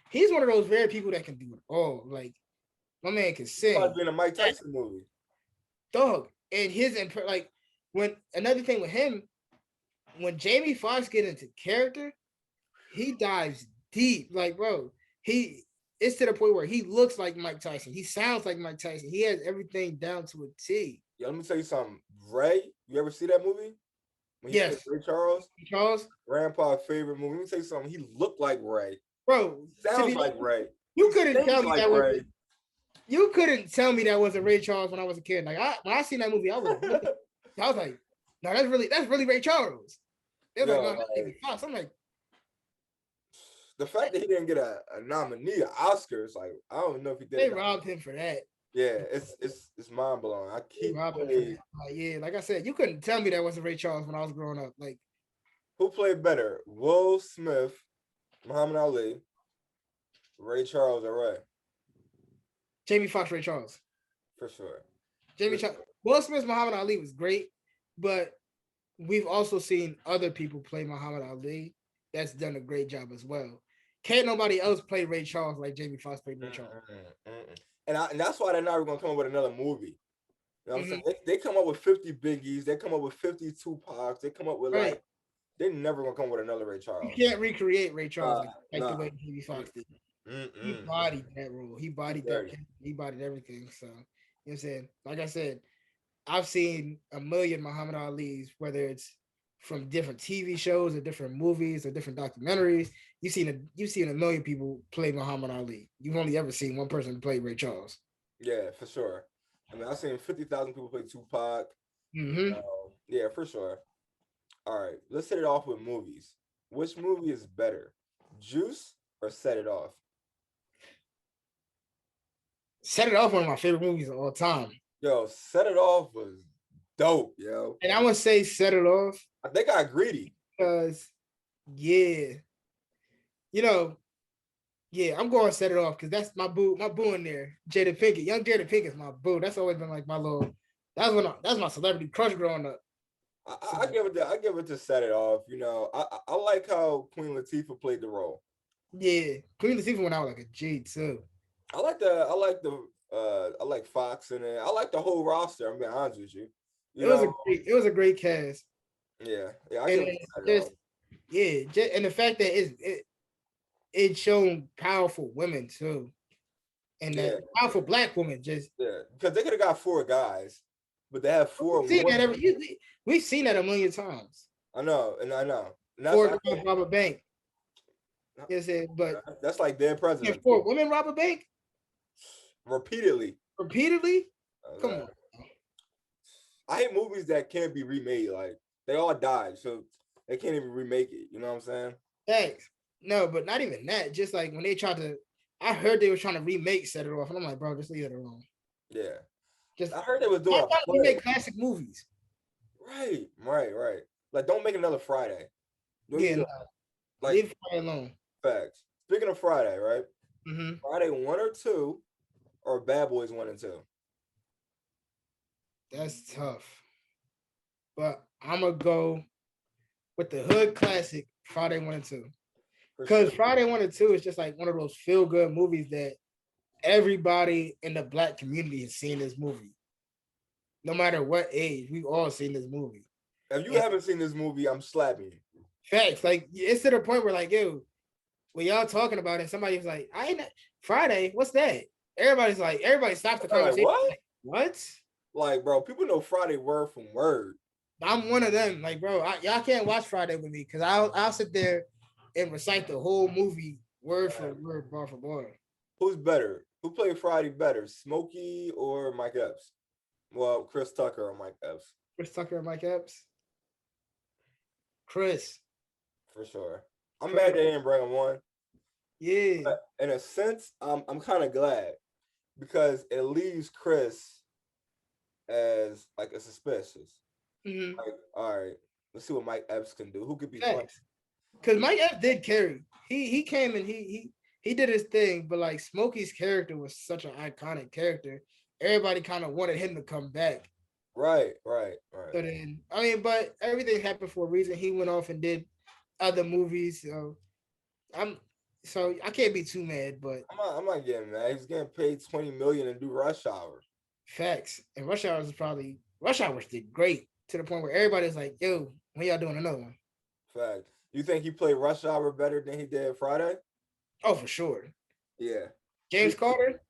He's one of those rare people that can do it all. My man can sing. He's in a Mike Tyson movie. Dog. And when another thing with him, when Jamie Foxx get into character, he dives deep. It's to the point where he looks like Mike Tyson. He sounds like Mike Tyson. He has everything down to a T. Yeah, let me tell you something. Ray, you ever see that movie? Yes. Ray Charles? Charles? Grandpa's favorite movie. Let me tell you something. He looked like Ray. Bro. Sounds like Ray. You couldn't tell me that was You couldn't tell me that wasn't Ray Charles when I was a kid. When I seen that movie, I was like, no, that's really Ray Charles. They were like, no, Jamie Foxx. I'm like, the fact that he didn't get a nominee, an Oscar, it's like I don't know if he did. They robbed him for that. Yeah, it's mind blowing. Like I said, you couldn't tell me that wasn't Ray Charles when I was growing up. Who played better, Will Smith, Muhammad Ali, Ray Charles, or Ray? Jamie Foxx, Ray Charles. For sure. Will Smith, Muhammad Ali was great, but we've also seen other people play Muhammad Ali that's done a great job as well. Can't nobody else play Ray Charles like Jamie Foxx played Ray Charles. And that's why they're not going to come up with another movie. You know what I'm saying? They come up with 50 Biggies. They come up with 50 Tupacs. They come up with Right. they're never going to come with another Ray Charles. You can't recreate Ray Charles like the way Jamie Foxx did. He Mm-mm. bodied that role. He bodied that. Dirty. He bodied everything. So, you know what I'm saying? Like I said, I've seen a million Muhammad Ali's, whether it's from different TV shows or different movies or different documentaries. You've seen a million people play Muhammad Ali. You've only ever seen one person play Ray Charles. Yeah, for sure. I mean, I've seen 50,000 people play Tupac. Yeah, for sure. All right, let's hit it off with movies. Which movie is better, Juice or Set It Off? Set It Off, one of my favorite movies of all time. Yo, Set It Off was dope, yo. And I would say Set It Off. I think I greedy. Because, yeah. I'm going to Set It Off because that's my boo in there. Jada Pinkett. Young Jada Pinkett's my boo. That's always been like my little, that's my celebrity crush growing up. I give it to Set It Off. I like how Queen Latifah played the role. Yeah. Queen Latifah went out like a G too. I like Fox in it. I like the whole roster. I'm being honest with you. It was a great cast. Yeah. And the fact that it shown powerful women too, and that powerful Black women because they could have got 4 guys, but they have 4. We've seen that a million times. I know. And 4 guys rob a bank. Yes, but that's like dead president. 4 women rob a bank repeatedly. Come on. I hate movies that can't be remade. Like they all died, so they can't even remake it. You know what I'm saying? Thanks. No, but not even that. Just like when they tried to, I heard they were trying to remake Set It Off, and I'm like, bro, just leave it alone. Yeah. I heard they was doing. We make classic movies. Right. Like, don't make another Friday. Leave Friday alone. Facts. Speaking of Friday, right? Mm-hmm. Friday 1 or 2, or Bad Boys 1 and 2. That's tough, but I'm gonna go with the hood classic Friday 1 and 2. Because Friday 1 and 2 is just like one of those feel good movies that everybody in the Black community has seen this movie. No matter what age, we've all seen this movie. If you haven't seen this movie, I'm slapping you. Facts. Like it's to the point where like, yo, when y'all talking about it, somebody's like, I ain't Friday, what's that? Everybody stops the conversation. Like, what? Like, bro, people know Friday word from word. I'm one of them. Like, bro, y'all can't watch Friday with me because I'll sit there and recite the whole movie word for word, bar for bar. Who's better? Who played Friday better, Smokey or Mike Epps? Well, Chris Tucker or Mike Epps? Chris Tucker or Mike Epps? Chris. For sure. I'm mad they didn't bring him on. Yeah. But in a sense, I'm kind of glad because it leaves Chris as like a suspicious. Mm-hmm. Like, all right, let's see what Mike Epps can do. Who could be Facts. Because Mike Epps did carry. He came and he did his thing, but like Smokey's character was such an iconic character. Everybody kind of wanted him to come back. Right. So then, but everything happened for a reason. He went off and did other movies. So I can't be too mad, but I'm not getting mad. He's getting paid $20 million to do Rush Hour. Facts. And Rush Hour did great to the point where everybody's like, yo, when y'all doing another one? Fact. You think he played Rush Hour better than he did Friday? Oh, for sure. Yeah. James Carter.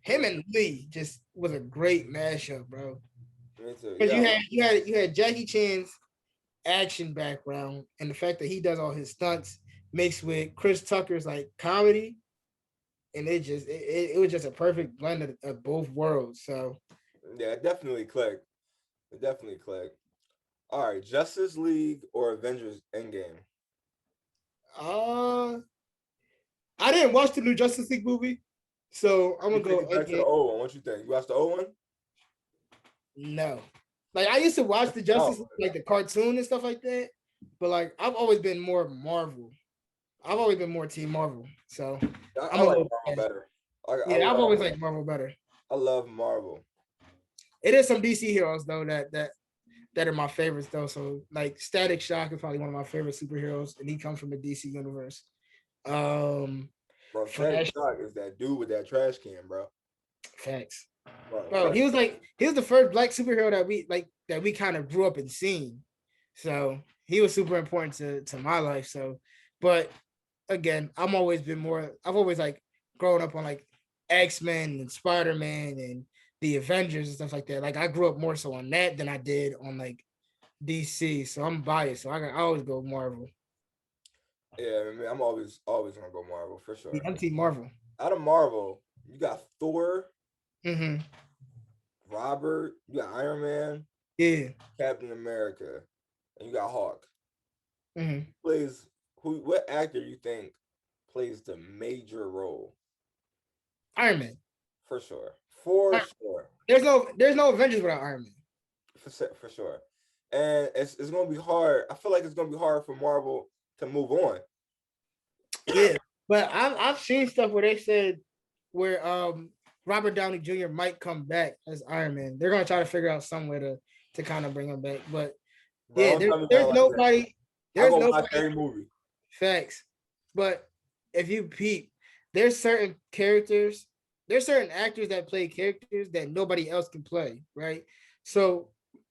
Him and Lee just was a great mashup, bro. Me too. Because you had Jackie Chan's action background and the fact that he does all his stunts mixed with Chris Tucker's like comedy, and it was just a perfect blend of both worlds. So yeah, it definitely clicked. All right, Justice League or Avengers Endgame? I didn't watch the new Justice League movie, so I'm gonna go back to the old one. What you think? You watched the old one? No, like I used to watch the Justice League, like the cartoon and stuff like that, but like I've always been more Marvel. I've always been more Team Marvel, so I like Marvel better. I've always liked Marvel better. I love Marvel. it is some DC heroes though that are my favorites though. So like Static Shock is probably one of my favorite superheroes, and he comes from the DC universe. Bro, Static Flash, Shock is that dude with that trash can, bro. facts. Bro, He was the first black superhero that we kind of grew up and seen. So he was super important to my life. So, but again, I've always like grown up on like X-Men and Spider-Man and the Avengers and stuff like that. Like I grew up more so on that than I did on like DC. So I'm biased. So I always go Marvel. Yeah, I mean, I'm always gonna go Marvel for sure. Yeah, I'm Team Marvel. Out of Marvel, you got Thor, Mm-hmm. Robert, you got Iron Man, Yeah. Captain America, and you got Hawk. Mm-hmm. What actor you think plays the major role? Iron Man. For sure. For sure. There's no Avengers without Iron Man. For sure. And it's gonna be hard. I feel like it's gonna be hard for Marvel to move on. Yeah, but I've seen stuff where they said where Robert Downey Jr. might come back as Iron Man. They're gonna try to figure out some way to kind of bring him back. But Bro, yeah, there's nobody. There's watch nobody. every movie. Facts. But if you peep, there's certain characters, there's certain actors that play characters that nobody else can play, right? So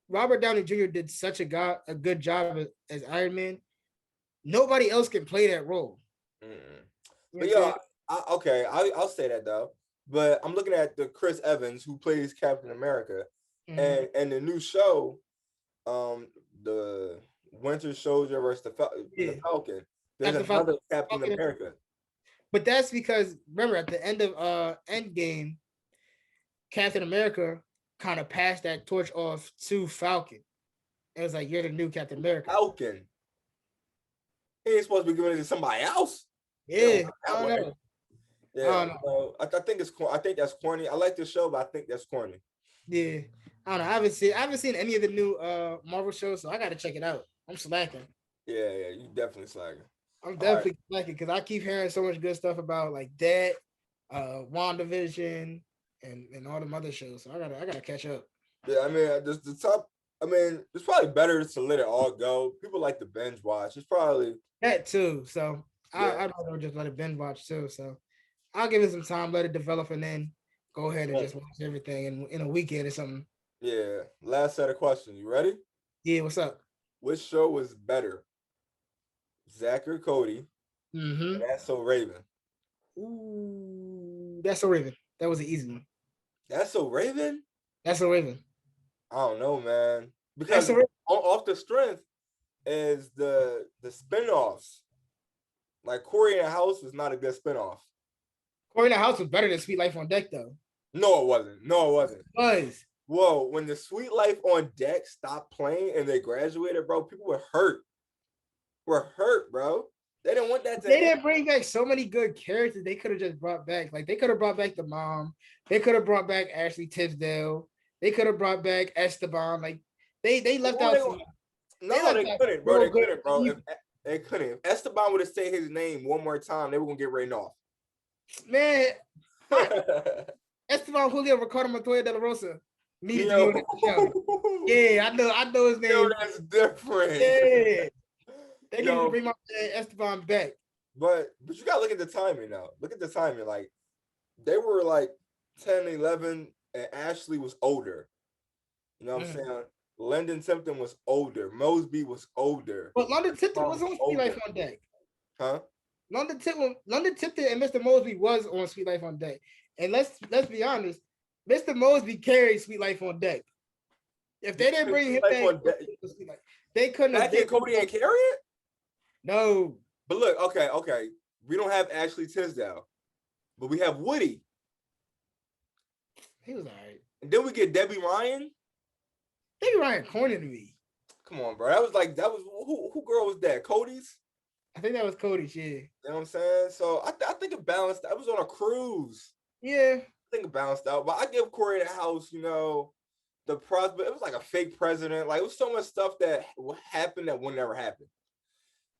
Robert Downey Jr. did such a good job as Iron Man. Nobody else can play that role. But yeah, I'll say that though. But I'm looking at the Chris Evans who plays Captain America, and the new show, the Winter Soldier versus the Falcon. There's another Captain America. But that's because remember at the end of Endgame, Captain America kind of passed that torch off to Falcon. It was like, you're the new Captain America. Falcon. He ain't supposed to be giving it to somebody else. Yeah, I don't know. Yeah, I think I think that's corny. I like the show, but I think that's corny. Yeah, I don't know. I haven't seen any of the new Marvel shows, so I got to check it out. I'm slacking. Yeah, you definitely slacking. I'm definitely slacking because I keep hearing so much good stuff about like that, WandaVision, and all them other shows. So I gotta catch up. Yeah, I mean, the top. I mean, it's probably better to let it all go. People like to binge watch. It's probably that too. So I'd rather just let it binge watch too. So I'll give it some time, let it develop, and then go ahead and just watch everything in a weekend or something. Yeah. Last set of questions. You ready? Yeah. What's up? Which show was better, Zach or Cody? Mm-hmm. That's So Raven. Ooh, That's So Raven. That was an easy one. That's So Raven? That's So Raven. I don't know, man. Because off the strength is the spinoffs. Like Corey in the House was not a good spinoff. Corey in the House was better than Sweet Life on Deck, though. No, it wasn't. It was. Whoa, when the Sweet Life on Deck stopped playing and they graduated, bro, people were hurt. Bro. They didn't want that to They didn't bring back so many good characters they could have just brought back. Like, they could have brought back the mom. They could have brought back Ashley Tisdale. They could have brought back Esteban. Like, they left out some... No, they couldn't, bro. They couldn't, bro. They couldn't. If Esteban would have said his name one more time, they were going to get written off. Man, Esteban Julio Ricardo Montoya de la Rosa needed to be on the show. Yeah, I know his name. Yo, that's different. Yeah. They need to bring my man Esteban back. But you gotta look at the timing now. Look at the timing. Like, they were like 10, 11, and Ashley was older. You know what I'm saying? Lyndon Tipton was older. Mosby was older. But London Tipton was on Sweet Life on Deck. Huh? London Tipton and Mr. Mosby was on Sweet Life on Deck. And let's be honest, Mr. Mosby carried Sweet Life on Deck. If they didn't bring him back, they couldn't have. Cody ain't carry it? No. But look, okay. We don't have Ashley Tisdale, but we have Woody. He was all right. And then we get Debbie Ryan. Debbie Ryan corny to me. Come on, bro. That was who girl was that? Cody's? I think that was Cody's, yeah. You know what I'm saying? So I think it balanced. I was on a cruise. Yeah. I think it balanced out. But I give Corey the House, the prospect. It was like a fake president. Like, it was so much stuff that happened that would never happen.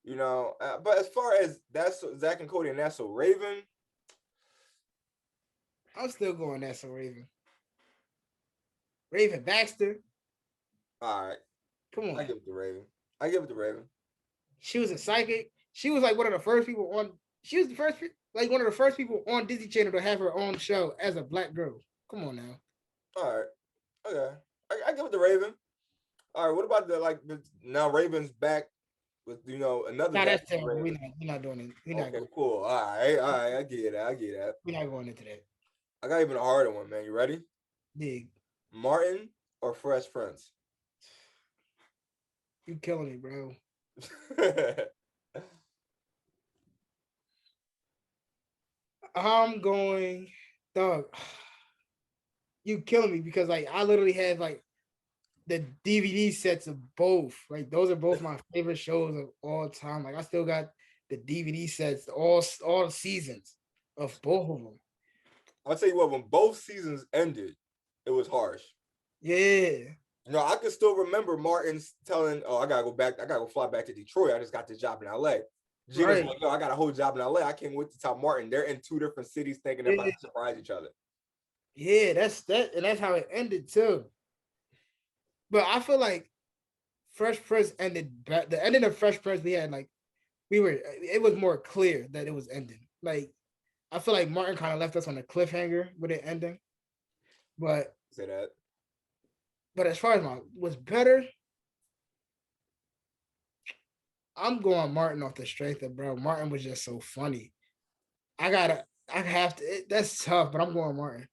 But as far as that's Zach and Cody and That's So Raven, I'm still going That's So Raven. Raven Baxter. All right. Come on. I give it to Raven. I give it to Raven. She was a psychic. She was like one of the first people on. She was the first, like one of the first people on Disney Channel to have her own show as a black girl. Come on now. All right. Okay. I give it to Raven. All right. What about now Raven's back with another. Nah, back that's terrible. Raven. We're not doing it. We're not Okay, going. cool. All right. I get it. I get that. We're not going into that. I got even a harder one, man. You ready? Dig. Martin or Fresh Prince? You killing me, bro. I'm going, dog. You killing me because like I literally have like the DVD sets of both. Like those are both my favorite shows of all time. Like I still got the DVD sets, all the seasons of both of them. I'll tell you what, when both seasons ended, it was harsh. Yeah. I can still remember Martin's telling, "Oh, I gotta go back. I gotta go fly back to Detroit. I just got this job in LA." Gina's like, "Yo, I got a whole job in LA. I can't wait to tell Martin they're in two different cities, thinking they're about to surprise each other." Yeah, that's how it ended too. But I feel like Fresh Prince ended. The ending of Fresh Prince, we had like it was more clear that it was ending. Like I feel like Martin kind of left us on a cliffhanger with it ending. But say that. But as far as what's better, I'm going Martin off the strength of bro. Martin was just so funny. I have to. That's tough, but I'm going Martin.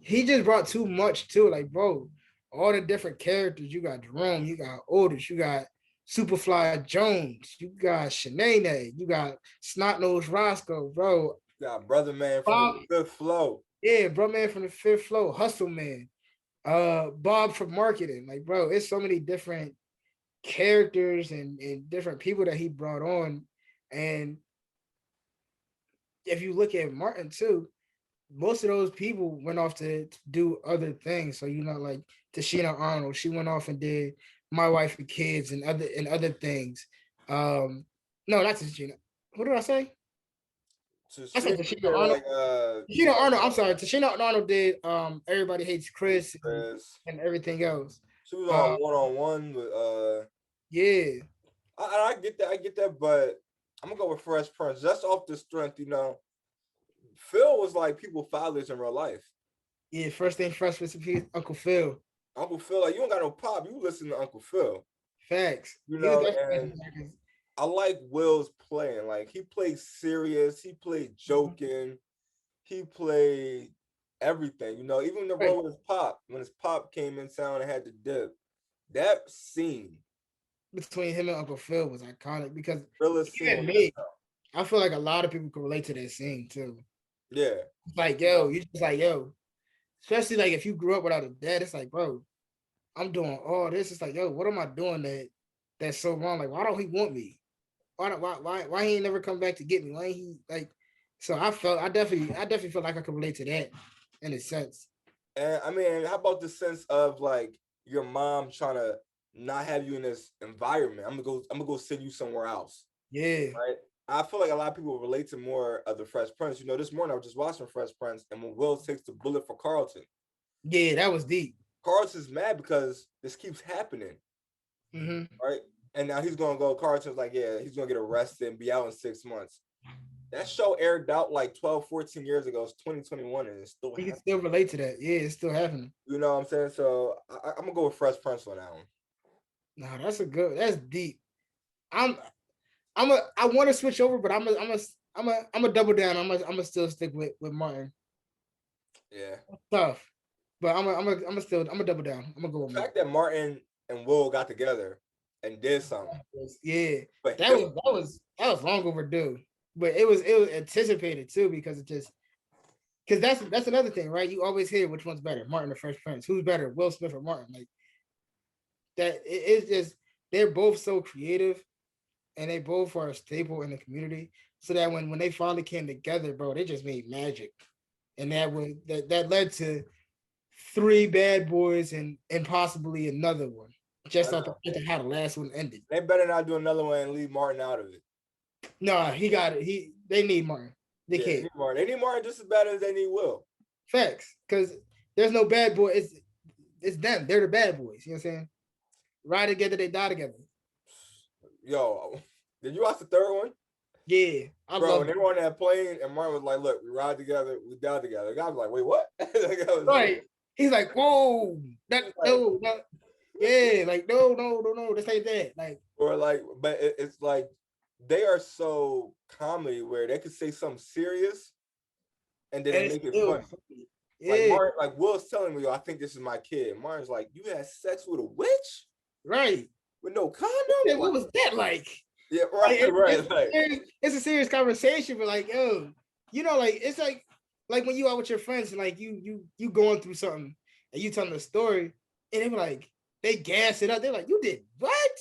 He just brought too much too. Like, bro, all the different characters. You got Jerome, you got Otis, you got Superfly Jones, you got Shanae, you got Snot Nose Roscoe, bro. You got Brother Man from the Fifth Flow. Yeah, Bro Man from the Fifth Flow, Hustle Man, Bob from marketing. Like, bro, it's so many different characters and different people that he brought on. And if you look at Martin too, most of those people went off to do other things. So like Tashina Arnold, she went off and did My Wife and Kids and other things. No, not Tashina. What did I say? I said Tashina Arnold. Tashina Arnold. I'm sorry. Tashina Arnold did Everybody Hates Chris and everything else. She was on one-on-one with yeah. I get that, but I'm gonna go with Fresh Prince just off the strength, Phil was like people's fathers in real life. Yeah, first thing first with Uncle Phil. Uncle Phil, like you don't got no pop, you listen to Uncle Phil. Facts. And I like Will's playing. Like he played serious, he played joking, he played everything. Even the role with his pop, when his pop came in town and had to dip, that scene between him and Uncle Phil was iconic because I feel like a lot of people could relate to that scene too. Yeah. It's like, yo, you just like, yo, especially like if you grew up without a dad, it's like, bro, I'm doing all this. It's like, yo, what am I doing that's so wrong? Like, why don't he want me? Why he ain't never come back to get me? Why ain't he like? So I definitely felt like I could relate to that in a sense. And I mean, how about the sense of like your mom trying to not have you in this environment? I'm gonna go send you somewhere else. Yeah. Right. I feel like a lot of people relate to more of the Fresh Prince. This morning I was just watching Fresh Prince, and when Will takes the bullet for Carlton. Yeah, that was deep. Carlton's mad because this keeps happening. Mm-hmm. Right. And now he's gonna go. Carlton's like, yeah, he's gonna get arrested and be out in 6 months. That show aired out like 12, 14 years ago. It's 2021 and it's still happening. You can still relate to that. Yeah, it's still happening. You know what I'm saying? So I'm gonna go with Fresh Prince on that one. No, that's deep. I want to switch over, but I'm a double down. I'm gonna still stick with Martin. Yeah. Tough. But I'm a double down. I'm gonna go with the fact that Martin and Will got together and did something. Yeah. But that was long overdue. But it was anticipated too because that's another thing, right? You always hear which one's better, Martin or Fresh Prince. Who's better, Will Smith or Martin? Like that it's just they're both so creative and they both are a staple in the community. So that when they finally came together, bro, they just made magic. And that led to 3 Bad Boys and possibly another one. Just off the fact of how the last one ended. They better not do another one and leave Martin out of it. No, he got it. They need Martin. They can't. They need Martin just as bad as they need Will. Facts. Because there's no bad boy. It's them. They're the bad boys. You know what I'm saying? Ride together, they die together. Yo, did you watch the third one? Yeah, I Bro, love when they it. were on that plane and Martin was like, look, we ride together, we die together. The guy was like, wait, what? Like, I was Right. He's like, whoa, that like, no, yeah, like no, this ain't that. Like, or like, but it's like they are so comedy where they could say something serious and then and they it's make it still funny. funny. Like Yeah, Martin, like Will's telling me, yo, I think this is my kid. And Martin's like, you had sex with a witch right. with no condom? Yeah, Like, what was that like? yeah, Like, right, right. Like, it's a serious conversation, but like, yo, like it's like when you out with your friends and like you going through something and you telling the story and they be like, they gas it up. They're like, you did what?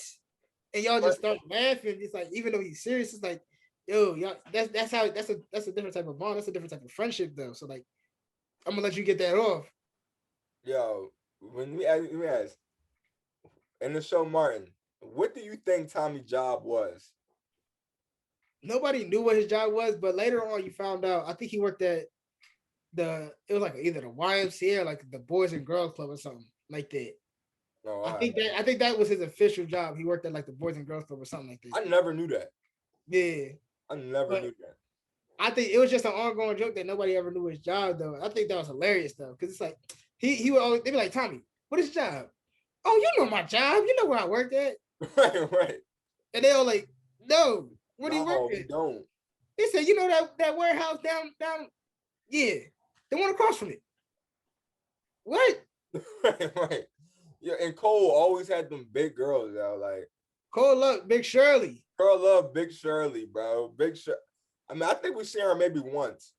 And y'all just start laughing. It's like, even though he's serious, it's like, yo, y'all, that's a different type of bond. That's a different type of friendship, though. So like, I'm gonna let you get that off. yo, when we ask in the show Martin, what do you think Tommy's job was? Nobody knew what his job was, but later on, you found out. I think he worked at it was like either the YMCA or like the Boys and Girls Club or something like that. No, I think that was his official job. He worked at like the Boys and Girls Club or something like that. I never knew that. Yeah, I never but knew that. I think it was just an ongoing joke that nobody ever knew his job though. I think that was hilarious though, because it's like he would always, they'd be like, Tommy, what is your job? Oh, you know my job. You know where I worked at. Right, right. And they all like, no, what do you No, work we at? don't. He said, you know that warehouse down, yeah, the one across from it. What? Right, right. Yeah, and Cole always had them big girls, yo. Like, Cole up, Big Shirley. girl love Big Shirley, bro. Big Shirley. I mean, I think we seen her maybe once.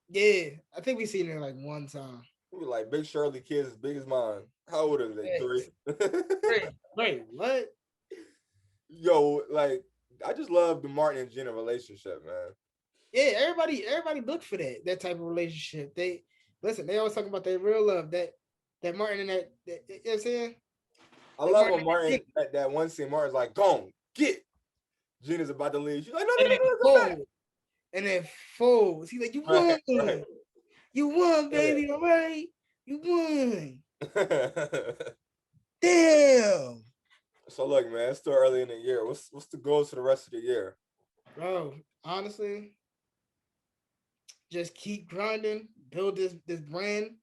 Yeah, I think we seen her like one time. We were like, Big Shirley kids as big as mine. How old are they? 3. What? Yo, like, I just love the Martin and Gina relationship, man. Yeah, everybody looked for that type of relationship. They always talk about their real love, that Martin and that you know what I'm saying? I love when Martin, that one scene, Martin's like, go, get. Gina's about to leave. She's like, no, come back. And then folds. He's like, you won. Right. You won, baby. All right. You won. Damn. So look, man, it's still early in the year. What's the goals for the rest of the year? Bro, honestly, just keep grinding, build this brand.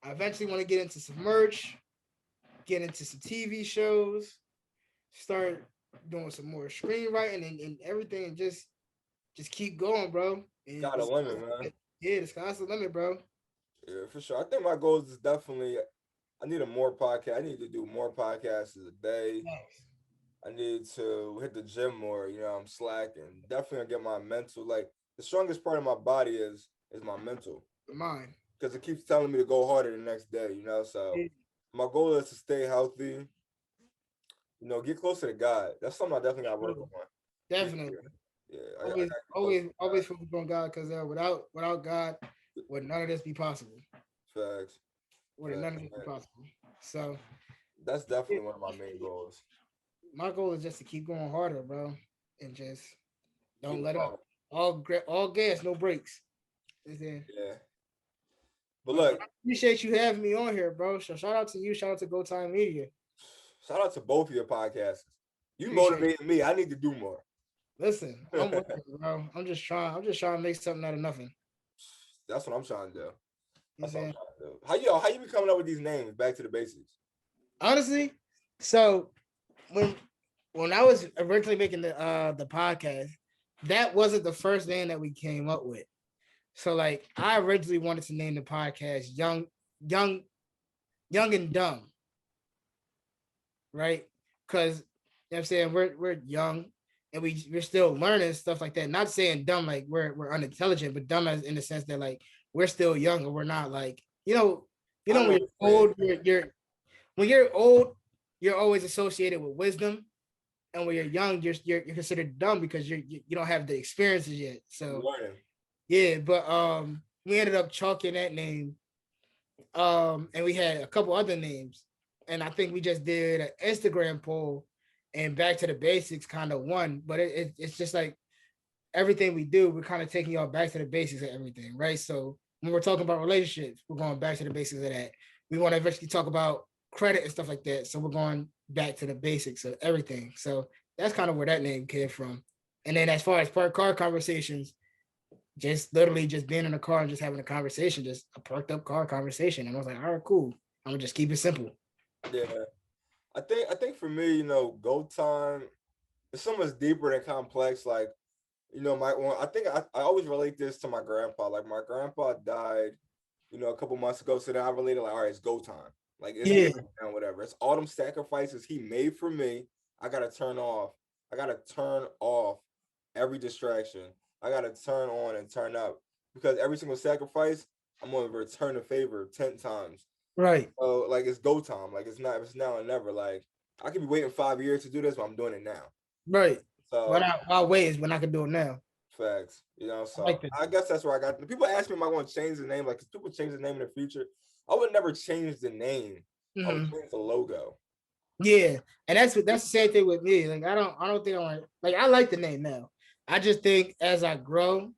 I eventually want to get into some merch, get into some TV shows, start doing some more screenwriting and everything, and just keep going, bro. And got a limit, man. Yeah, the sky's the limit, bro. Yeah, for sure. I think my goals is definitely I need a more podcast. I need to do more podcasts a day. Nice. I need to hit the gym more. You know, I'm slacking. Definitely gonna get my mental. Like the strongest part of my body is my mental. Mine. Because it keeps telling me to go harder the next day. You know, so my goal is to stay healthy. You know, get closer to God. That's something I definitely got to work on. Definitely. Yeah. Always focus on God, because without God, would none of this be possible? Facts. Would none of this be possible? So that's definitely one of my main goals. My goal is just to keep going harder, bro, and just don't let up. All gas, no brakes. Yeah. But look, I appreciate you having me on here, bro. So shout out to you. Shout out to GoTimeMedia. Shout out to both of your podcasts. You motivated me. I need to do more. Listen, I'm working, bro. I'm just trying to make something out of nothing. That's what I'm trying to do. How you be coming up with these names? Back to the basics. Honestly, so when I was originally making the podcast, that wasn't the first name that we came up with. So like I originally wanted to name the podcast Young and Dumb. Right? Because you know what I'm saying we're young and we're still learning stuff like that. Not saying dumb like we're unintelligent, but dumb as in the sense that like we're still young and we're not like, when you're old, when you're old, you're always associated with wisdom. And when you're young, you're considered dumb because you don't have the experiences yet. So yeah, but we ended up chalking that name. And we had a couple other names. And I think we just did an Instagram poll and Back to the Basics kind of won. But it's just like everything we do, we're kind of taking y'all back to the basics of everything, right? So when we're talking about relationships, we're going back to the basics of that. We want to eventually talk about credit and stuff like that. So we're going back to the basics of everything. So that's kind of where that name came from. And then as far as parked car conversations, just literally just being in a car and just having a conversation, just a parked up car conversation. And I was like, all right, cool. I'm gonna just keep it simple. Yeah. I think for me, go time is so much deeper and complex. Like, I always relate this to my grandpa. Like my grandpa died, a couple months ago. So then I related like, all right, it's go time. Like it's and whatever. It's all them sacrifices he made for me. I gotta turn off. I gotta turn off every distraction. I gotta turn on and turn up because every single sacrifice, I'm gonna return the favor 10 times. Right. So like it's go time. Like it's now and never. Like I could be waiting 5 years to do this, but I'm doing it now. Right. So why wait when I can do it now? Facts. So I guess that's where I got. People ask me if I want to change the name. Like, if people change the name in the future, I would never change the name. I would change the logo. Yeah, and that's the same thing with me. Like, I don't think I want. Like, I like the name now. I just think as I grow,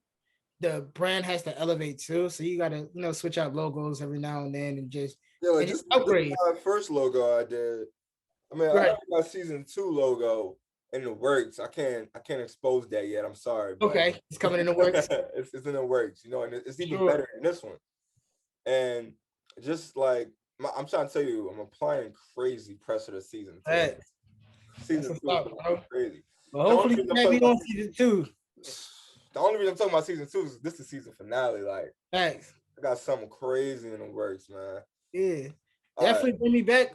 the brand has to elevate too. So you got to switch out logos every now and then and just Just upgrade. My first logo I did. I mean, I have my season 2 logo in the works. I can't expose that yet. I'm sorry. Okay, it's coming in the works. it's in the works, and it's even better than this one. And just like I'm trying to tell you, I'm applying crazy pressure to season 2. Season 2 is crazy. Well, hopefully you can be on season 2. The only reason I'm talking about season 2 is this is the season finale. Like, thanks. I got something crazy in the works, man. Yeah. Definitely bring me back.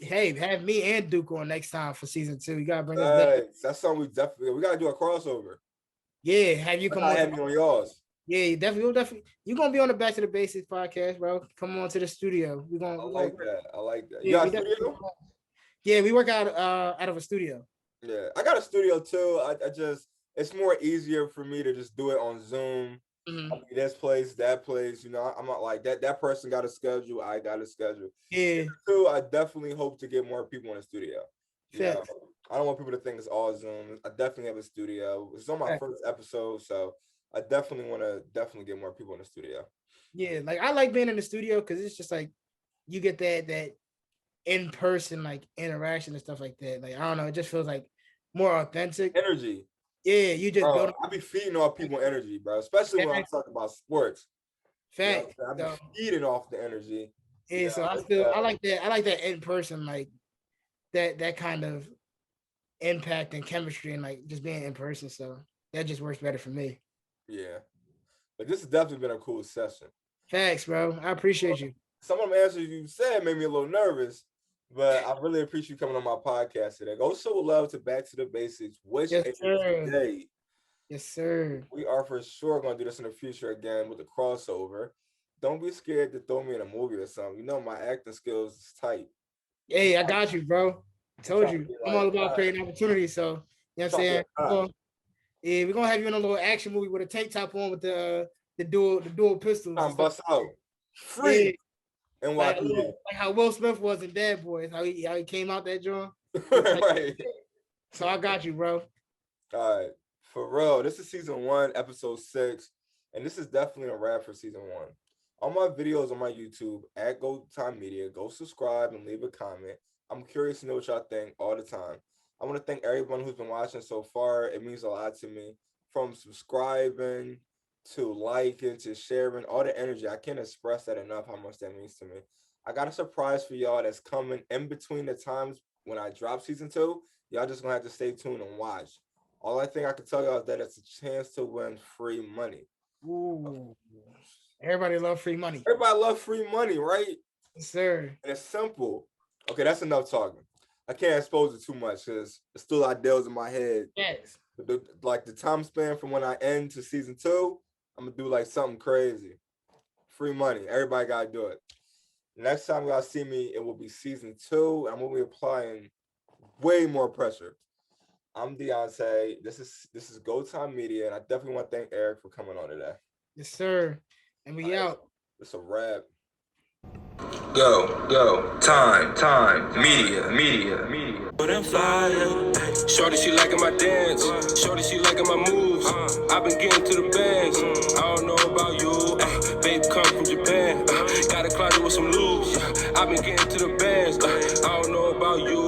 Have me and Duke on next time for season 2. You gotta bring us back. That's something we gotta do a crossover. Yeah, have you come on? Have me on yours. Yeah, definitely. You're gonna be on the Back to the Basics podcast, bro. Come on to the studio. I like that. You got a studio? Yeah, we work out of a studio. Yeah, I got a studio too. I just it's more easier for me to just do it on Zoom. This place, that place, I'm not like that. That person got a schedule. I got a schedule. Yeah. Too, I definitely hope to get more people in the studio. Yeah. I don't want people to think it's all Zoom. I definitely have a studio. It's on my first episode, so I definitely want to get more people in the studio. Yeah, like I like being in the studio because it's just like you get that in person like interaction and stuff like that. Like I don't know, it just feels like more authentic energy. Yeah, you just build. I be feeding off people energy, bro. Especially when I'm talking about sports. Fact. I be feeding off the energy. Yeah, so I like that. I like that in person, like that kind of impact and chemistry, and like just being in person. So that just works better for me. Yeah, but this has definitely been a cool session. Thanks, bro. I appreciate you. Some of the answers you said made me a little nervous, but I really appreciate you coming on my podcast today. Go show love to Back to the Basics. Today. Yes, sir. We are for sure going to do this in the future again with the crossover. Don't be scared to throw me in a movie or something. My acting skills is tight. Hey, I got you, bro. I told you. I'm all about creating opportunities. So, you know what I'm saying? Yeah, we're going to have you in a little action movie with a tank top on with the dual pistols. I'm bust out. Free. Yeah. Like how Will Smith was in Bad Boys, how he came out that joint. Right. So I got you, bro. All right. For real, this is season 1, episode 6, and this is definitely a wrap for season 1. All my videos on my YouTube at GoTimeMedia. Go subscribe and leave a comment. I'm curious to know what y'all think all the time. I want to thank everyone who's been watching so far. It means a lot to me. From subscribing to liking to sharing, all the energy. I can't express that enough how much that means to me. I got a surprise for y'all that's coming in between the times when I drop season 2. Y'all just gonna have to stay tuned and watch. All I think I can tell y'all is that it's a chance to win free money. Ooh. Everybody love free money. Everybody love free money, right? Yes, sir. And it's simple. Okay, that's enough talking. I can't expose it too much because it's still ideas in my head. Yes. Like the time span from when I end to season 2, I'm gonna do like something crazy. Free money. Everybody gotta do it. Next time y'all see me, it will be season 2. I'm gonna be applying way more pressure. I'm Deontay. This is GoTimeMedia, and I definitely want to thank Eric for coming on today. Yes, sir. And we out. It's a wrap. Go, time, media. But I'm fire. Shorty, she liking my dance. Shorty, she liking my moves. I've been getting to the bands. I don't know about you. babe come from Japan. Got a closet with some lubes. I've been getting to the bands. I don't know about you.